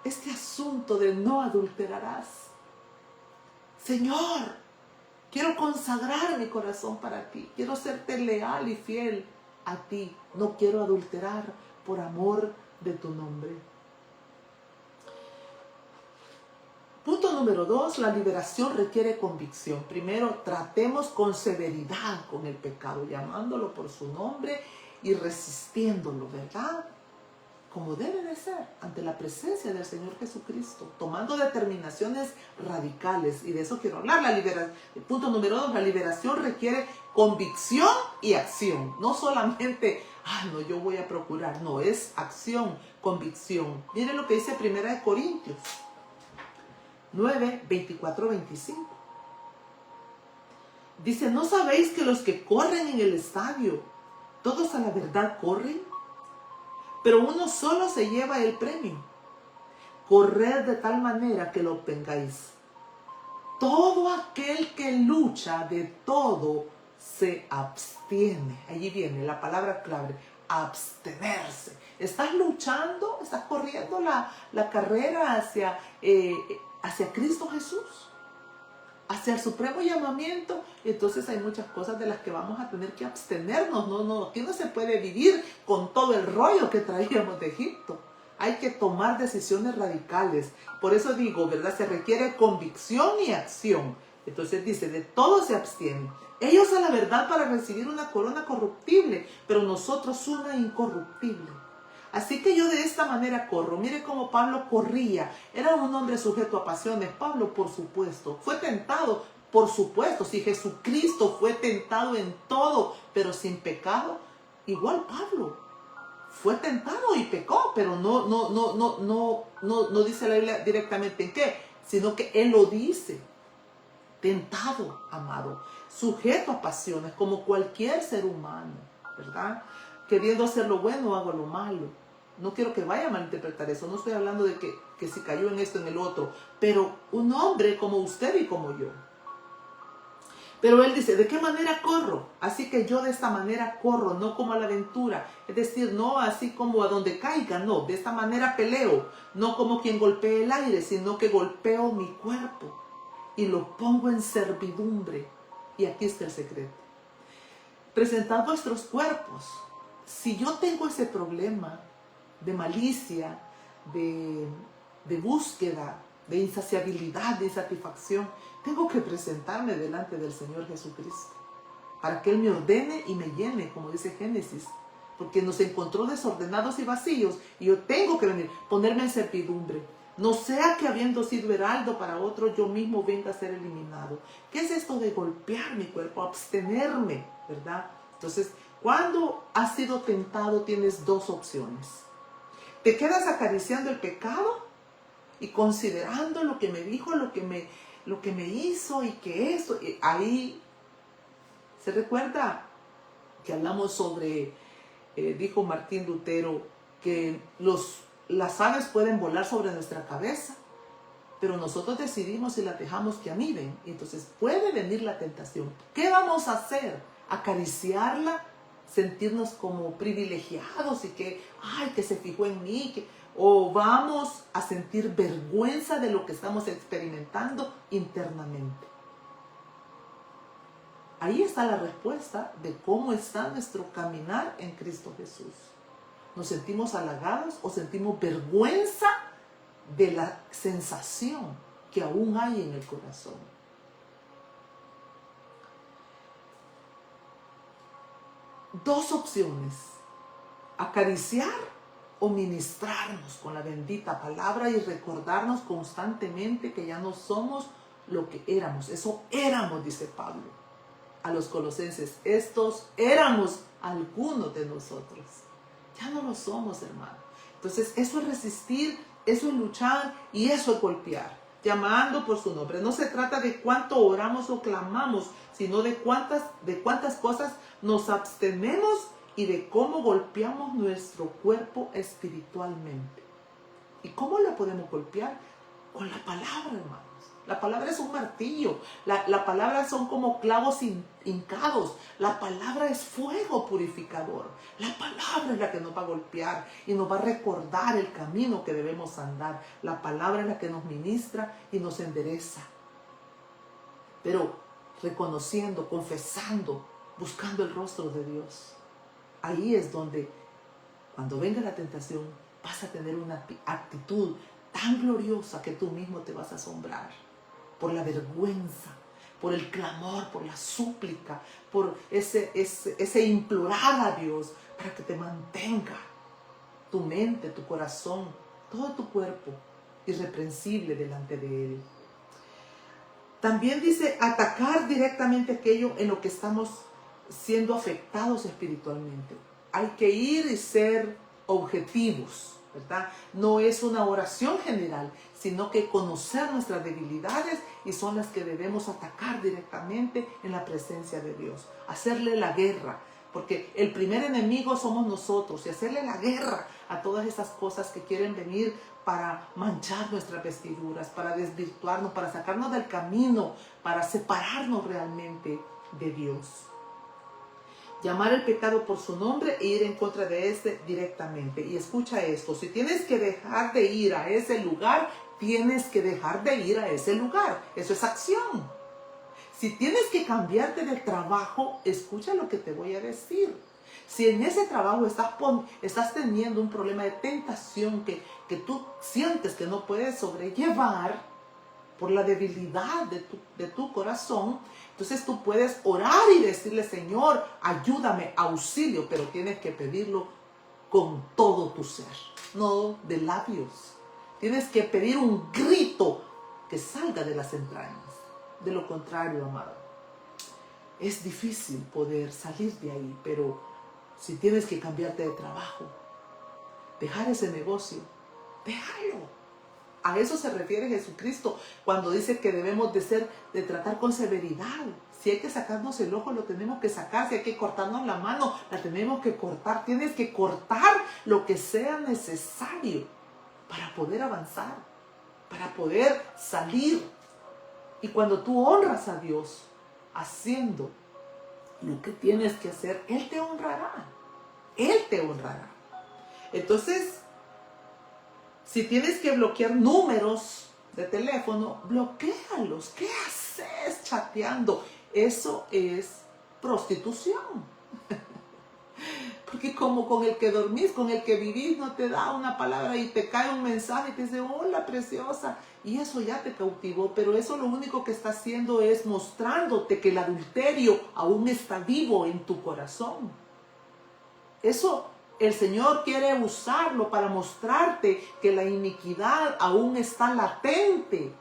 Este asunto de no adulterarás. Señor, quiero consagrar mi corazón para ti. Quiero serte leal y fiel a ti. No quiero adulterar por amor de tu nombre. Punto número 2, la liberación requiere convicción. Primero, tratemos con severidad con el pecado, llamándolo por su nombre y resistiéndolo, ¿verdad? Como debe de ser, ante la presencia del Señor Jesucristo, tomando determinaciones radicales. Y de eso quiero hablar. El punto número 2, la liberación requiere convicción y acción. No solamente, no, yo voy a procurar. No, es acción, convicción. Miren lo que dice 1 Corintios 9, 24, 25. Dice, ¿no sabéis que los que corren en el estadio, todos a la verdad corren? Pero uno solo se lleva el premio. Corred de tal manera que lo obtengáis. Todo aquel que lucha de todo se abstiene. Allí viene la palabra clave, abstenerse. ¿Estás luchando? ¿Estás corriendo la carrera hacia Cristo Jesús? Hacia el supremo llamamiento. Entonces hay muchas cosas de las que vamos a tener que abstenernos. Aquí no se puede vivir con todo el rollo que traíamos de Egipto. Hay que tomar decisiones radicales. Por eso digo, ¿verdad? Se requiere convicción y acción. Entonces dice, de todo se abstienen. Ellos a la verdad para recibir una corona corruptible, pero nosotros una incorruptible. Así que yo de esta manera corro. Mire cómo Pablo corría. Era un hombre sujeto a pasiones. Pablo, por supuesto, fue tentado. Por supuesto, si Jesucristo fue tentado en todo, pero sin pecado, igual Pablo fue tentado y pecó, pero no dice la Biblia directamente en qué, sino que Él lo dice. Tentado, amado, sujeto a pasiones, como cualquier ser humano, ¿verdad? Queriendo hacer lo bueno, hago lo malo. No quiero que vaya a malinterpretar eso. No estoy hablando de que si cayó en esto, en el otro. Pero un hombre como usted y como yo. Pero él dice, ¿de qué manera corro? Así que yo de esta manera corro, no como a la aventura. Es decir, no así como a donde caiga, no. De esta manera peleo. No como quien golpea el aire, sino que golpeo mi cuerpo. y los pongo en servidumbre. Y aquí está el secreto. Presentad vuestros cuerpos. Si yo tengo ese problema de malicia, de búsqueda, de insaciabilidad, de insatisfacción, tengo que presentarme delante del Señor Jesucristo para que Él me ordene y me llene, como dice Génesis, porque nos encontró desordenados y vacíos, y yo tengo que venir, ponerme en servidumbre. No sea que habiendo sido heraldo para otro, yo mismo venga a ser eliminado. ¿Qué es esto de golpear mi cuerpo? Abstenerme, ¿verdad? Entonces, cuando has sido tentado, tienes dos opciones. Te quedas acariciando el pecado y considerando lo que me dijo, lo que me hizo y que eso. Y ahí se recuerda que hablamos sobre, dijo Martín Lutero, que las aves pueden volar sobre nuestra cabeza, pero nosotros decidimos si las dejamos que aniden. Entonces puede venir la tentación. ¿Qué vamos a hacer? Acariciarla, sentirnos como privilegiados y que se fijó en mí, o vamos a sentir vergüenza de lo que estamos experimentando internamente. Ahí está la respuesta de cómo está nuestro caminar en Cristo Jesús. ¿Nos sentimos halagados o sentimos vergüenza de la sensación que aún hay en el corazón? Dos opciones: acariciar o ministrarnos con la bendita palabra y recordarnos constantemente que ya no somos lo que éramos. Eso éramos, dice Pablo a los colosenses. Estos éramos algunos de nosotros. Ya no lo somos, hermano. Entonces, eso es resistir, eso es luchar y eso es golpear, llamando por su nombre. No se trata de cuánto oramos o clamamos, sino de cuántas cosas nos abstenemos y de cómo golpeamos nuestro cuerpo espiritualmente. ¿Y cómo lo podemos golpear? Con la palabra, hermanos. La palabra es un martillo. La palabra son como clavos hincados. La palabra es fuego purificador. La palabra es la que nos va a golpear y nos va a recordar el camino que debemos andar. La palabra es la que nos ministra y nos endereza. Pero reconociendo, confesando, buscando el rostro de Dios. Ahí es donde, cuando venga la tentación, vas a tener una actitud tan gloriosa que tú mismo te vas a asombrar por la vergüenza, por el clamor, por la súplica, por ese implorar a Dios para que te mantenga tu mente, tu corazón, todo tu cuerpo irreprensible delante de Él. También dice atacar directamente aquello en lo que estamos siendo afectados espiritualmente. Hay que ir y ser objetivos, ¿verdad? No es una oración general, sino que conocer nuestras debilidades y son las que debemos atacar directamente en la presencia de Dios. Hacerle la guerra, porque el primer enemigo somos nosotros, y hacerle la guerra a todas esas cosas que quieren venir para manchar nuestras vestiduras, para desvirtuarnos, para sacarnos del camino, para separarnos realmente de Dios. Llamar el pecado por su nombre e ir en contra de este directamente. Y escucha esto: si tienes que dejar de ir a ese lugar, tienes que dejar de ir a ese lugar. Eso es acción. Si tienes que cambiarte de trabajo, escucha lo que te voy a decir. Si en ese trabajo estás teniendo un problema de tentación que tú sientes que no puedes sobrellevar por la debilidad de tu corazón, entonces tú puedes orar y decirle: Señor, ayúdame, auxilio, pero tienes que pedirlo con todo tu ser, no de labios. Tienes que pedir un grito que salga de las entrañas. De lo contrario, amado, es difícil poder salir de ahí, pero si tienes que cambiarte de trabajo, dejar ese negocio, déjalo. A eso se refiere Jesucristo cuando dice que debemos de tratar con severidad. Si hay que sacarnos el ojo, lo tenemos que sacar. Si hay que cortarnos la mano, la tenemos que cortar. Tienes que cortar lo que sea necesario para poder avanzar, para poder salir. Y cuando tú honras a Dios haciendo lo que tienes que hacer, Él te honrará. Él te honrará. Entonces, si tienes que bloquear números, de teléfono, bloquéalos. ¿Qué haces chateando? Eso es prostitución. Porque como con el que dormís, con el que vivís, no te da una palabra y te cae un mensaje y te dice, hola preciosa, y eso ya te cautivó, pero eso lo único que está haciendo es mostrándote que el adulterio aún está vivo en tu corazón. Eso el Señor quiere usarlo para mostrarte que la iniquidad aún está latente,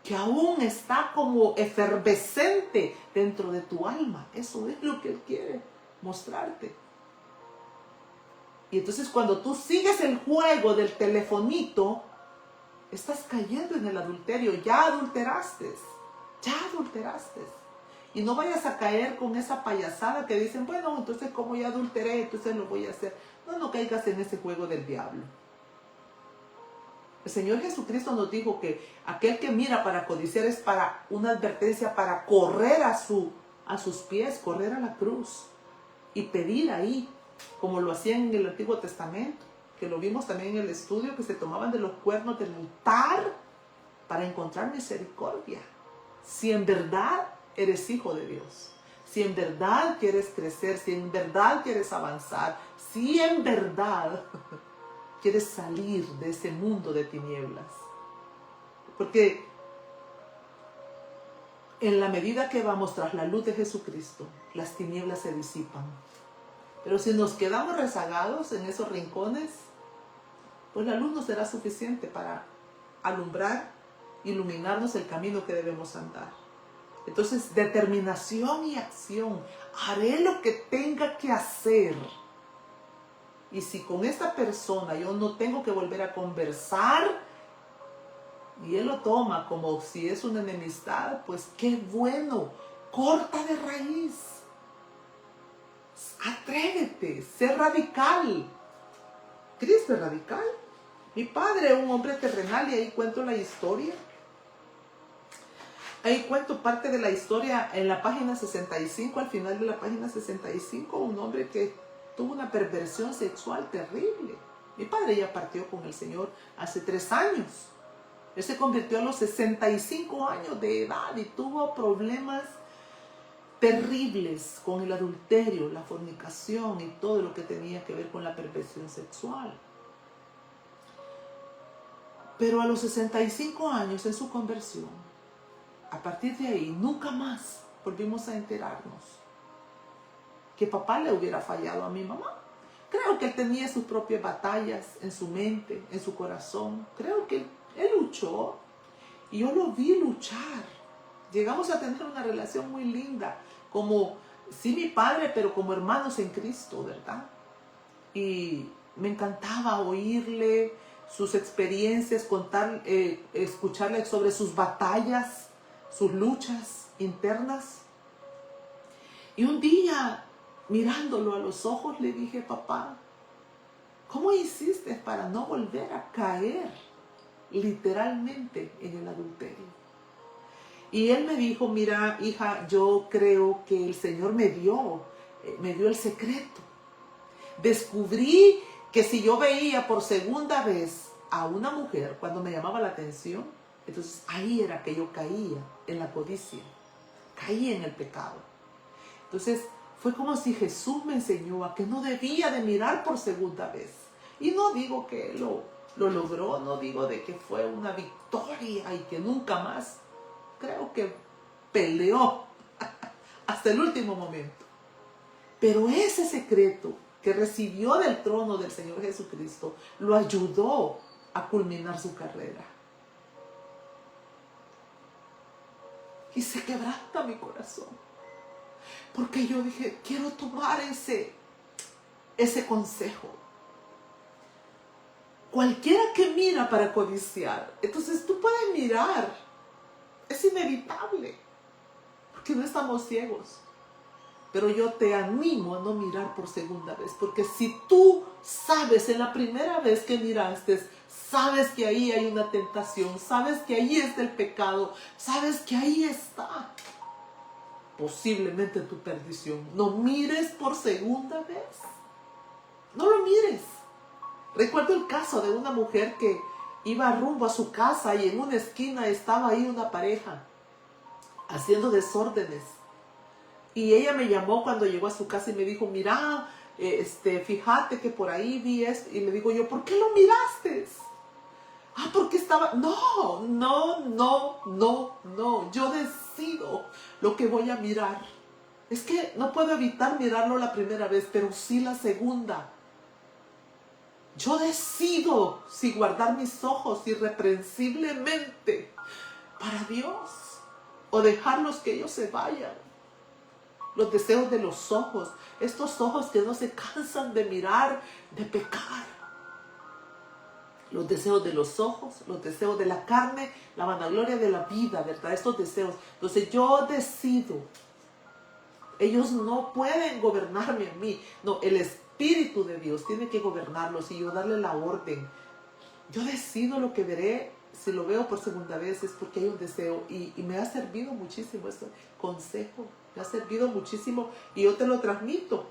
que aún está como efervescente dentro de tu alma. Eso es lo que Él quiere mostrarte. Y entonces cuando tú sigues el juego del telefonito, estás cayendo en el adulterio. Ya adulteraste. Ya adulteraste. Y no vayas a caer con esa payasada que dicen, bueno, entonces como ya adulteré, entonces lo voy a hacer. No, no caigas en ese juego del diablo. El Señor Jesucristo nos dijo que aquel que mira para codiciar es para una advertencia, para correr a sus pies, correr a la cruz y pedir ahí, como lo hacían en el Antiguo Testamento, que lo vimos también en el estudio, que se tomaban de los cuernos del altar para encontrar misericordia. Si en verdad eres hijo de Dios, si en verdad quieres crecer, si en verdad quieres avanzar, si en verdad quieres salir de ese mundo de tinieblas. Porque en la medida que vamos tras la luz de Jesucristo, las tinieblas se disipan. Pero si nos quedamos rezagados en esos rincones, pues la luz no será suficiente para alumbrar, iluminarnos el camino que debemos andar. Entonces, determinación y acción. Haré lo que tenga que hacer. Y si con esta persona yo no tengo que volver a conversar, y él lo toma como si es una enemistad, pues qué bueno. Corta de raíz. Atrévete, sé radical. Cristo es radical. Mi padre, un hombre terrenal, y ahí cuento la historia. Ahí cuento parte de la historia en la página 65, al final de la página 65, un hombre que tuvo una perversión sexual terrible. Mi padre ya partió con el Señor hace 3 años. Él se convirtió a los 65 años de edad y tuvo problemas terribles con el adulterio, la fornicación y todo lo que tenía que ver con la perversión sexual. Pero a los 65 años en su conversión, a partir de ahí, nunca más volvimos a enterarnos que papá le hubiera fallado a mi mamá. Creo que él tenía sus propias batallas en su mente, en su corazón. Creo que él luchó y yo lo vi luchar. Llegamos a tener una relación muy linda, como, sí, mi padre, pero como hermanos en Cristo, ¿verdad? Y me encantaba oírle sus experiencias, escucharle sobre sus batallas, sus luchas internas. Y un día, mirándolo a los ojos, le dije, papá, ¿cómo hiciste para no volver a caer literalmente en el adulterio? Y él me dijo, mira, hija, yo creo que el Señor me dio el secreto. Descubrí que si yo veía por segunda vez a una mujer cuando me llamaba la atención, entonces ahí era que yo caía en la codicia, caía en el pecado. Entonces fue como si Jesús me enseñó a que no debía de mirar por segunda vez. Y no digo que lo logró, no digo de que fue una victoria y que nunca más. Creo que peleó hasta el último momento. Pero ese secreto que recibió del trono del Señor Jesucristo lo ayudó a culminar su carrera. Y se quebranta mi corazón. Porque yo dije, quiero tomar ese consejo. Cualquiera que mira para codiciar, entonces tú puedes mirar. Es inevitable, porque no estamos ciegos. Pero yo te animo a no mirar por segunda vez, porque si tú sabes en la primera vez que miraste, sabes que ahí hay una tentación, sabes que ahí está el pecado, sabes que ahí está posiblemente tu perdición. No mires por segunda vez. No lo mires. Recuerdo el caso de una mujer que iba rumbo a su casa y en una esquina estaba ahí una pareja haciendo desórdenes. Y ella me llamó cuando llegó a su casa y me dijo, mira, fíjate que por ahí vi esto. Y le digo yo, ¿por qué lo miraste? Ah, porque estaba... No. Yo decido lo que voy a mirar. Es que no puedo evitar mirarlo la primera vez, pero sí la segunda. Yo decido si guardar mis ojos irreprensiblemente para Dios o dejarlos que ellos se vayan. Los deseos de los ojos, estos ojos que no se cansan de mirar, de pecar. Los deseos de los ojos, los deseos de la carne, la vanagloria de la vida, ¿verdad? Estos deseos. Entonces yo decido. Ellos no pueden gobernarme a mí. No, el Espíritu de Dios tiene que gobernarlos y yo darle la orden. Yo decido lo que veré. Si lo veo por segunda vez es porque hay un deseo. Y me ha servido muchísimo este consejo. Me ha servido muchísimo y yo te lo transmito.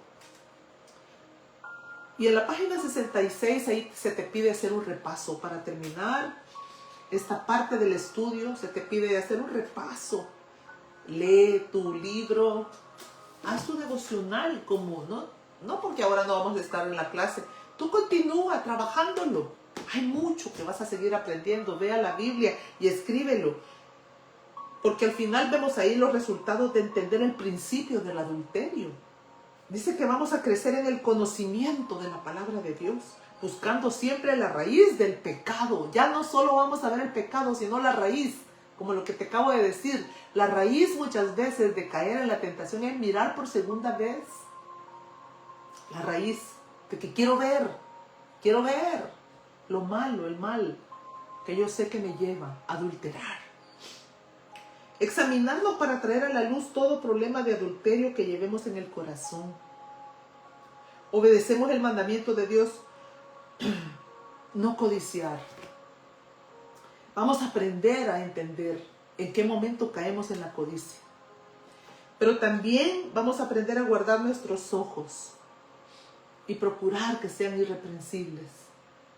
Y en la página 66 ahí se te pide hacer un repaso. Para terminar esta parte del estudio se te pide hacer un repaso. Lee tu libro. Haz tu devocional como, no porque ahora no vamos a estar en la clase. Tú continúa trabajándolo. Hay mucho que vas a seguir aprendiendo. Vea la Biblia y escríbelo. Porque al final vemos ahí los resultados de entender el principio del adulterio. Dice que vamos a crecer en el conocimiento de la palabra de Dios, buscando siempre la raíz del pecado. Ya no solo vamos a ver el pecado, sino la raíz. Como lo que te acabo de decir, la raíz muchas veces de caer en la tentación es mirar por segunda vez. La raíz de que quiero ver lo malo, el mal, que yo sé que me lleva a adulterar. Examinando para traer a la luz todo problema de adulterio que llevemos en el corazón. Obedecemos el mandamiento de Dios, no codiciar. Vamos a aprender a entender en qué momento caemos en la codicia. Pero también vamos a aprender a guardar nuestros ojos y procurar que sean irreprensibles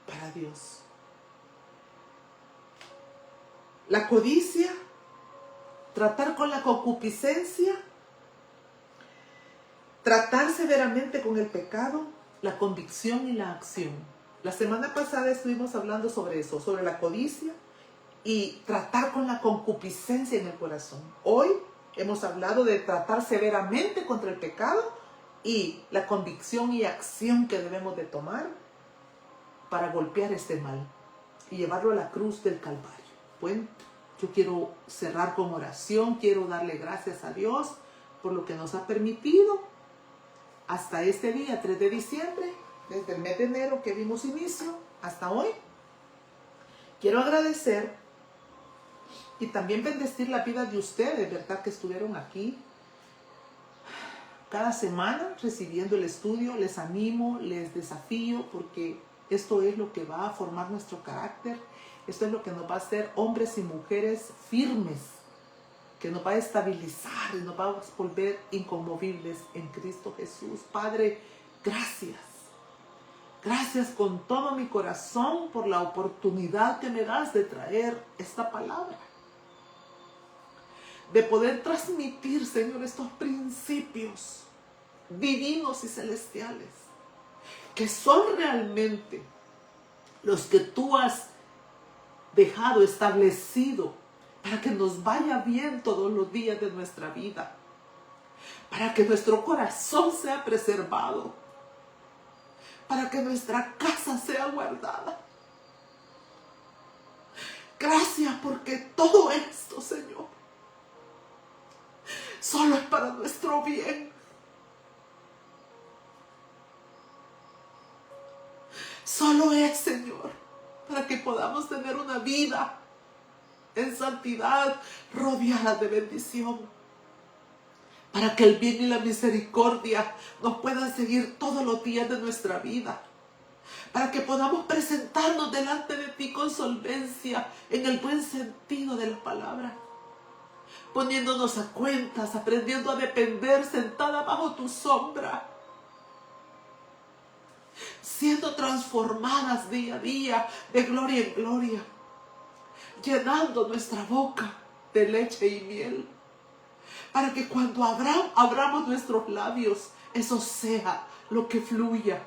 para Dios. La codicia, tratar con la concupiscencia, tratar severamente con el pecado, la convicción y la acción. La semana pasada estuvimos hablando sobre eso, sobre la codicia y tratar con la concupiscencia en el corazón. Hoy hemos hablado de tratar severamente contra el pecado y la convicción y acción que debemos de tomar para golpear este mal y llevarlo a la cruz del Calvario. Bueno, yo quiero cerrar con oración, quiero darle gracias a Dios por lo que nos ha permitido hasta este día, 3 de diciembre, desde el mes de enero que vimos inicio hasta hoy. Quiero agradecer y también bendecir la vida de ustedes, ¿verdad? Que estuvieron aquí cada semana recibiendo el estudio. Les animo, les desafío, porque esto es lo que va a formar nuestro carácter. Esto es lo que nos va a hacer hombres y mujeres firmes, que nos va a estabilizar y nos va a volver inconmovibles en Cristo Jesús. Padre, gracias. Gracias con todo mi corazón por la oportunidad que me das de traer esta palabra. De poder transmitir, Señor, estos principios divinos y celestiales, que son realmente los que tú has dejado establecido para que nos vaya bien todos los días de nuestra vida, para que nuestro corazón sea preservado, para que nuestra casa sea guardada. Gracias porque todo esto, Señor, solo es para nuestro bien. Solo es, Señor, para que podamos tener una vida en santidad, rodeada de bendición. Para que el bien y la misericordia nos puedan seguir todos los días de nuestra vida. Para que podamos presentarnos delante de ti con solvencia, en el buen sentido de la palabra. Poniéndonos a cuentas, aprendiendo a depender sentada bajo tu sombra. siendo transformadas día a día, de gloria en gloria, llenando nuestra boca de leche y miel, para que cuando abramos nuestros labios, eso sea lo que fluya,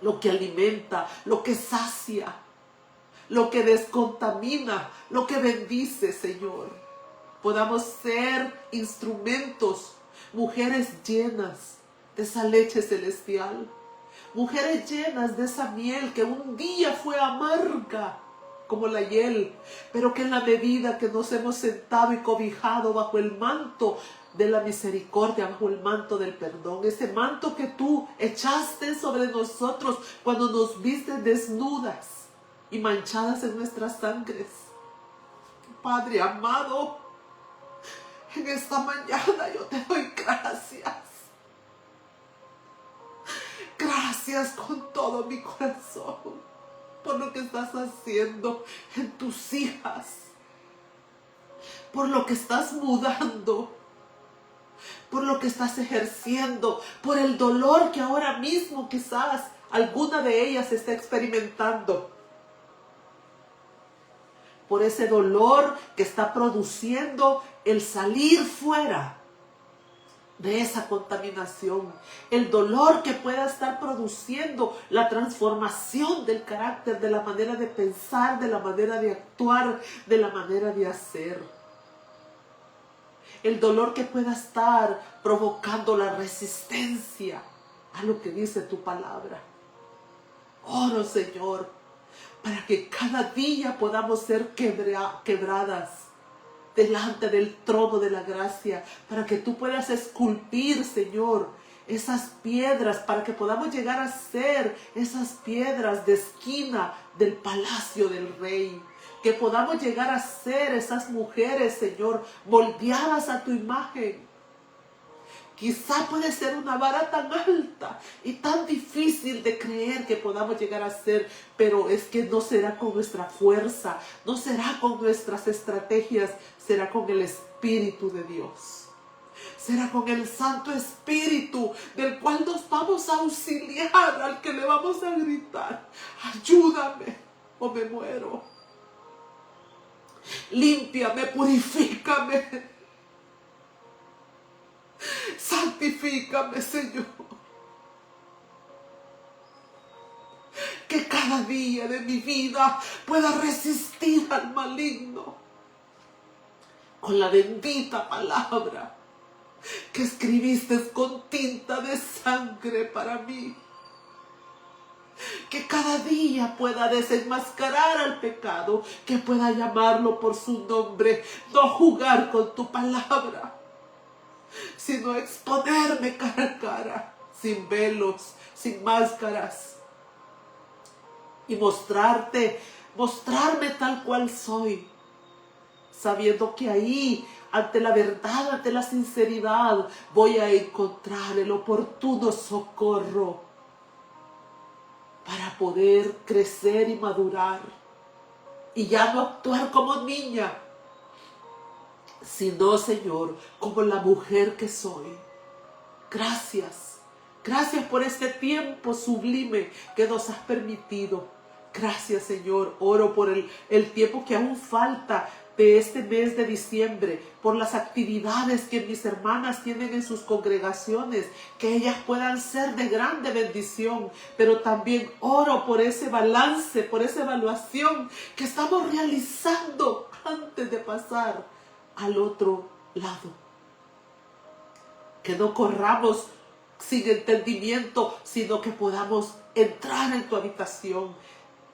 lo que alimenta, lo que sacia, lo que descontamina, lo que bendice, Señor. Podamos ser instrumentos, mujeres llenas de esa leche celestial, mujeres llenas de esa miel que un día fue amarga como la hiel, pero que en la medida que nos hemos sentado y cobijado bajo el manto de la misericordia, bajo el manto del perdón, ese manto que tú echaste sobre nosotros cuando nos viste desnudas y manchadas en nuestras sangres. Padre amado, en esta mañana yo te doy gracias. Gracias con todo mi corazón por lo que estás haciendo en tus hijas, por lo que estás mudando, por lo que estás ejerciendo, por el dolor que ahora mismo quizás alguna de ellas está experimentando, por ese dolor que está produciendo el salir fuera de esa contaminación, el dolor que pueda estar produciendo la transformación del carácter, de la manera de pensar, de la manera de actuar, de la manera de hacer. El dolor que pueda estar provocando la resistencia a lo que dice tu palabra. Oro, Señor, para que cada día podamos ser quebradas delante del trono de la gracia, para que tú puedas esculpir, Señor, esas piedras, para que podamos llegar a ser esas piedras de esquina del palacio del Rey, que podamos llegar a ser esas mujeres, Señor, moldeadas a tu imagen. Quizá puede ser una vara tan alta y tan difícil de creer que podamos llegar a ser, pero es que no será con nuestra fuerza, no será con nuestras estrategias, será con el Espíritu de Dios. Será con el Santo Espíritu del cual nos vamos a auxiliar, al que le vamos a gritar: ayúdame o me muero. Límpiame, purifícame. Santifícame, Señor. Que cada día de mi vida pueda resistir al maligno con la bendita palabra que escribiste con tinta de sangre para mí. Que cada día pueda desenmascarar al pecado, que pueda llamarlo por su nombre, no jugar con tu palabra, sino exponerme cara a cara, sin velos, sin máscaras, y mostrarme tal cual soy, sabiendo que ahí, ante la verdad, ante la sinceridad, voy a encontrar el oportuno socorro para poder crecer y madurar, y ya no actuar como niña, sino, Señor, como la mujer que soy. Gracias. Gracias por este tiempo sublime que nos has permitido. Gracias, Señor. Oro por el tiempo que aún falta de este mes de diciembre, por las actividades que mis hermanas tienen en sus congregaciones, que ellas puedan ser de grande bendición, pero también oro por ese balance, por esa evaluación que estamos realizando antes de pasar al otro lado. Que no corramos sin entendimiento, sino que podamos entrar en tu habitación,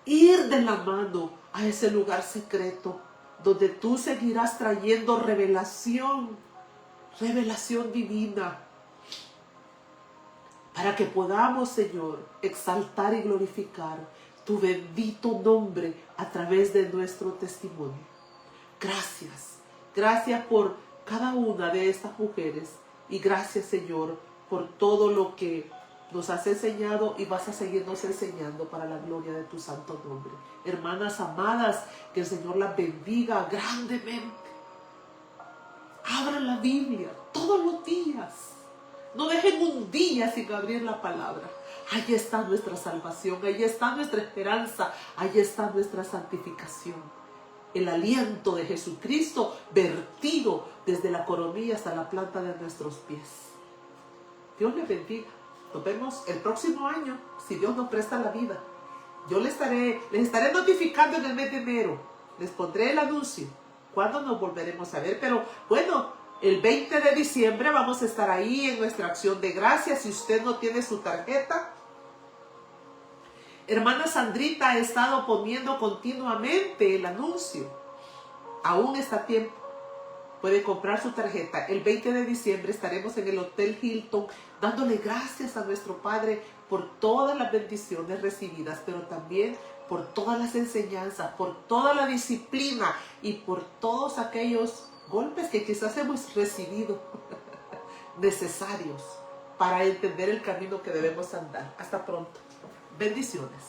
ir de la mano a ese lugar secreto, donde tú seguirás trayendo revelación divina, para que podamos, Señor, exaltar y glorificar tu bendito nombre a través de nuestro testimonio. Gracias. Gracias por cada una de estas mujeres, y gracias, Señor, por todo lo que nos has enseñado y vas a seguirnos enseñando para la gloria de tu santo nombre. Hermanas amadas, que el Señor las bendiga grandemente. Abran la Biblia todos los días. No dejen un día sin abrir la palabra. Ahí está nuestra salvación, ahí está nuestra esperanza, ahí está nuestra santificación. El aliento de Jesucristo vertido desde la coronilla hasta la planta de nuestros pies. Dios les bendiga. Nos vemos el próximo año, si Dios nos presta la vida. Yo les estaré notificando en el mes de enero. Les pondré el anuncio. ¿Cuándo nos volveremos a ver? Pero bueno, el 20 de diciembre vamos a estar ahí en nuestra acción de gracias. Si usted no tiene su tarjeta, hermana Sandrita ha estado poniendo continuamente el anuncio. Aún está a tiempo. Puede comprar su tarjeta. El 20 de diciembre estaremos en el Hotel Hilton dándole gracias a nuestro Padre por todas las bendiciones recibidas, pero también por todas las enseñanzas, por toda la disciplina y por todos aquellos golpes que quizás hemos recibido necesarios para entender el camino que debemos andar. Hasta pronto. Bendiciones.